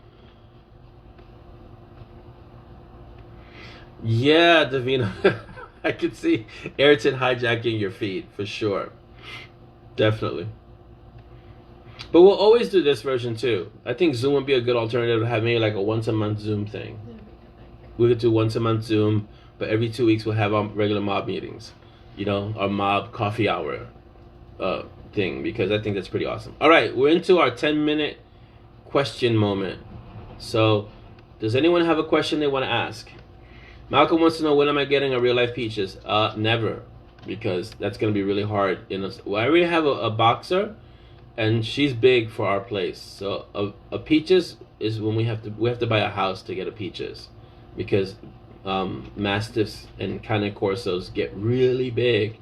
Yeah, Davina. I could see Ayrton hijacking your feed for sure. Definitely. But we'll always do this version too. I think Zoom would be a good alternative to have maybe like a once a month Zoom thing. We could do once a month Zoom, but every 2 weeks we'll have our regular mob meetings. You know, our mob coffee hour thing, because I think that's pretty awesome. All right, we're into our 10-minute question moment. So, does anyone have a question they want to ask? Malcolm wants to know, when am I getting a real life Peaches? Never, because that's going to be really hard. Well, I already have a boxer, and she's big for our place. So a Peaches is when we have to buy a house to get a Peaches, because Mastiffs and Cane Corsos get really big,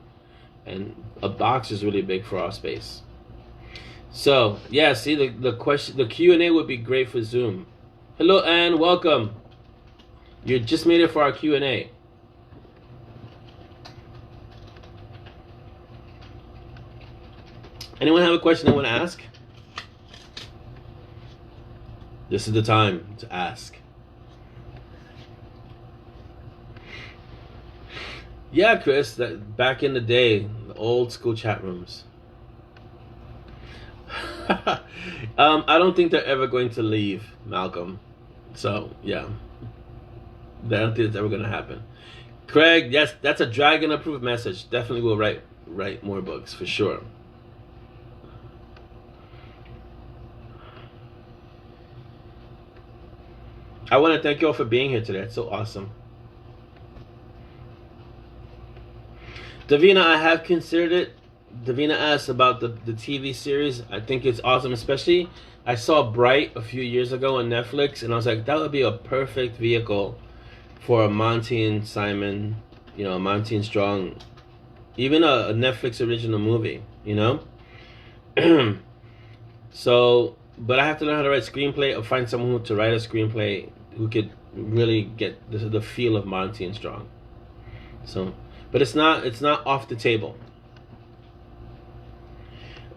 and a box is really big for our space. So yeah, see, the Q&A would be great for Zoom. Hello, Anne, welcome. You just made it for our Q&A. Anyone have a question they want to ask? This is the time to ask. Yeah, Chris, that back in the day, the old school chat rooms. I don't think they're ever going to leave, Malcolm. So, yeah. I don't think it's ever going to happen. Craig, yes, that's a dragon-approved message. Definitely will write more books, for sure. I want to thank you all for being here today. It's so awesome. Davina, I have considered it. Davina asked about the TV series. I think it's awesome, especially I saw Bright a few years ago on Netflix, and I was like, that would be a perfect vehicle for a Monty and Simon, you know, Monty and Strong, even a Netflix original movie, you know? So, but I have to learn how to write screenplay or find someone to write a screenplay who could really get the feel of Monty and Strong. So, but it's not off the table.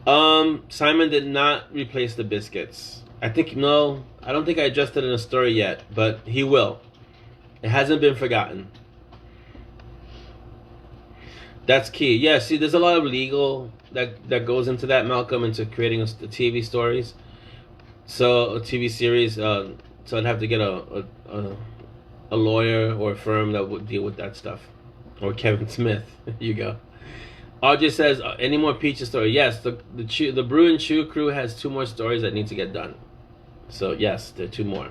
Simon did not replace the biscuits. I don't think I addressed it in a story yet, but he will. It hasn't been forgotten. That's key. Yeah, see, there's a lot of legal that goes into that, Malcolm, into creating the TV stories. So a TV series, so I'd have to get a lawyer or a firm that would deal with that stuff. Or Kevin Smith. You go. RJ says, any more Peaches story? Yes, the Brew and Chew crew has 2 more stories that need to get done. So yes, there are 2 more.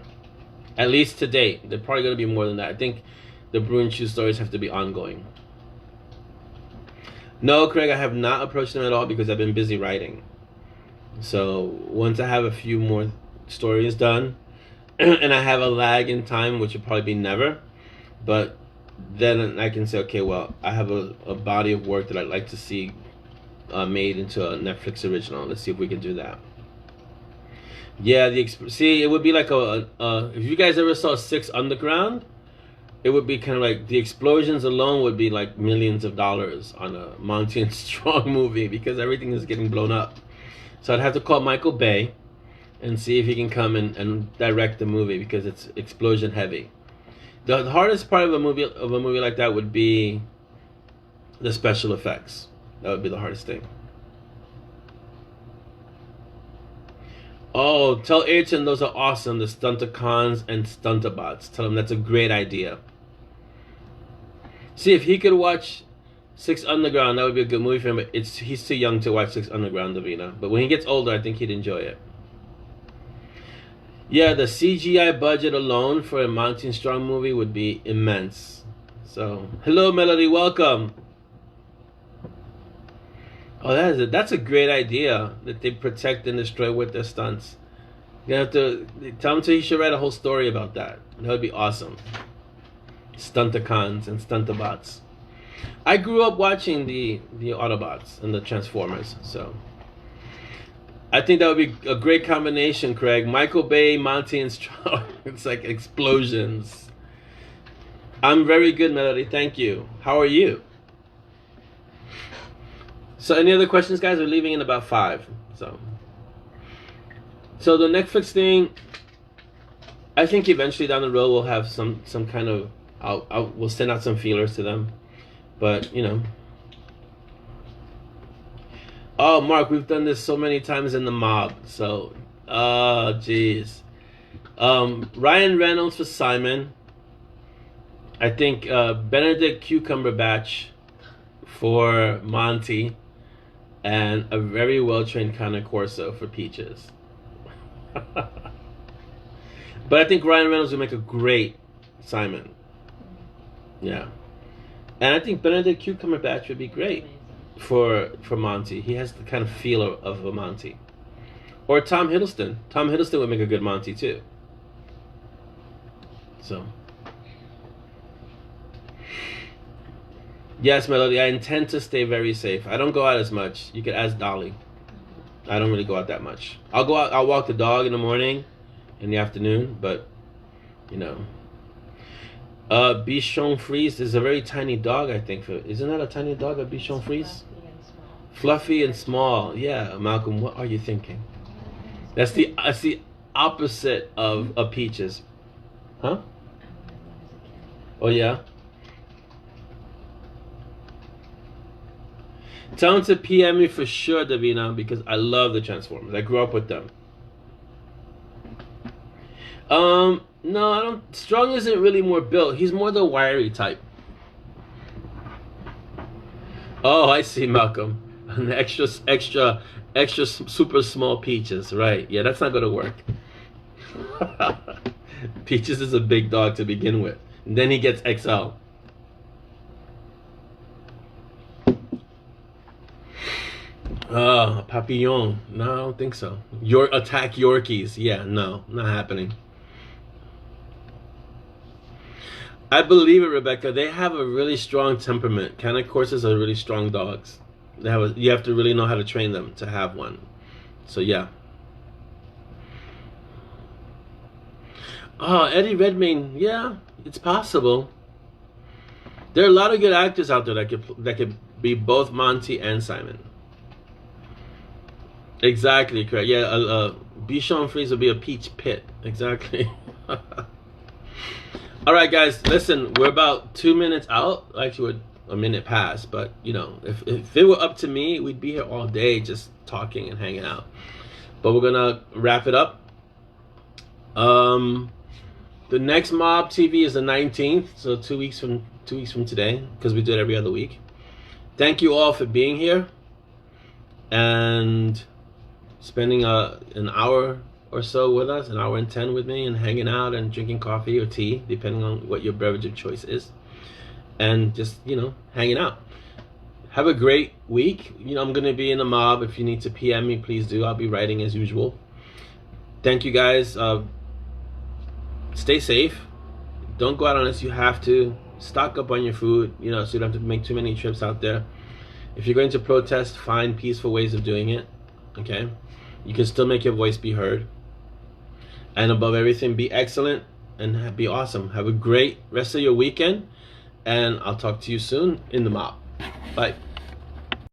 At least to date. They're probably going to be more than that. I think the Brew and Chew stories have to be ongoing. No, Craig, I have not approached them at all because I've been busy writing. So once I have a few more stories done, and I have a lag in time, which will probably be never, but then I can say, okay, well, I have a body of work that I'd like to see made into a Netflix original. Let's see if we can do that. Yeah, see, it would be like if you guys ever saw 6 Underground, it would be kind of like the explosions alone would be like millions of dollars on a Monty and Strong movie because everything is getting blown up. So I'd have to call Michael Bay and see if he can come and direct the movie because it's explosion heavy. The hardest part of a movie like that would be the special effects. That would be the hardest thing. Oh, tell Ayrton those are awesome, the Stunticons and Stuntabots. Tell him that's a great idea. See, if he could watch 6 Underground, that would be a good movie for him, but he's too young to watch 6 Underground, Davina. But when he gets older, I think he'd enjoy it. Yeah, the CGI budget alone for a Monty and Strong movie would be immense. So, hello Melody, welcome. Oh, that's a great idea that they protect and destroy with their stunts. You have to tell him he should write a whole story about that. That would be awesome. Stunticons and Stuntabots. I grew up watching the Autobots and the Transformers, so. I think that would be a great combination, Craig. Michael Bay, Monty, and Strong. It's like explosions. I'm very good, Melody. Thank you. How are you? So, any other questions, guys? We're leaving in about 5. So the Netflix thing, I think eventually down the road we'll have some kind of. We'll send out some feelers to them, but you know. Oh, Mark, we've done this so many times in the mob. So, jeez. Ryan Reynolds for Simon. I think Benedict Cumberbatch for Monty, and a very well-trained Cane Corso for Peaches. But I think Ryan Reynolds would make a great Simon. Yeah. And I think Benedict Cumberbatch would be great for Monty. He has the kind of feel of a Monty. Or Tom Hiddleston. Tom Hiddleston would make a good Monty too. So. Yes, Melody, I intend to stay very safe. I don't go out as much. You could ask Dolly. I don't really go out that much. I'll go out, I'll walk the dog in the morning, in the afternoon, but, you know. Bichon Frise is a very tiny dog, I think. Isn't that a tiny dog, a Bichon Frise? Fluffy and small. Yeah, Malcolm, what are you thinking? That's the opposite of a Peaches. Huh? Oh, yeah? Tell him to PM me for sure, Davina, because I love the Transformers. I grew up with them. No, I don't. Strong isn't really more built. He's more the wiry type. Oh, I see, Malcolm. An extra super small Peaches. Right. Yeah, that's not gonna work. Peaches is a big dog to begin with. And then he gets XL. Papillon. No, I don't think so. Attack Yorkies. Yeah, no, not happening. I believe it, Rebecca. They have a really strong temperament. Cane Corsas are really strong dogs. You have to really know how to train them to have one. So yeah. Oh, Eddie Redmayne. Yeah, it's possible. There are a lot of good actors out there that could be both Monty and Simon. Exactly, correct. Yeah, Bichon Frise will be a Peach Pit. Exactly. All right, guys, listen, we're about 2 minutes out. Actually, we're a minute past, but, you know, if it were up to me, we'd be here all day just talking and hanging out. But we're going to wrap it up. The next Mob TV is the 19th, so 2 weeks from today, because we do it every other week. Thank you all for being here and spending an hour or so with us, an hour and 10 with me, and hanging out and drinking coffee or tea, depending on what your beverage of choice is, and just, you know, hanging out. Have a great week. You know, I'm going to be in the mob. If you need to PM me, please do. I'll be writing as usual. Thank you, guys. Stay safe. Don't go out unless you have to. Stock up on your food, you know, so you don't have to make too many trips out there. If you're going to protest, find peaceful ways of doing it. Okay? You can still make your voice be heard. And above everything, be excellent and be awesome. Have a great rest of your weekend. And I'll talk to you soon in the mob. Bye.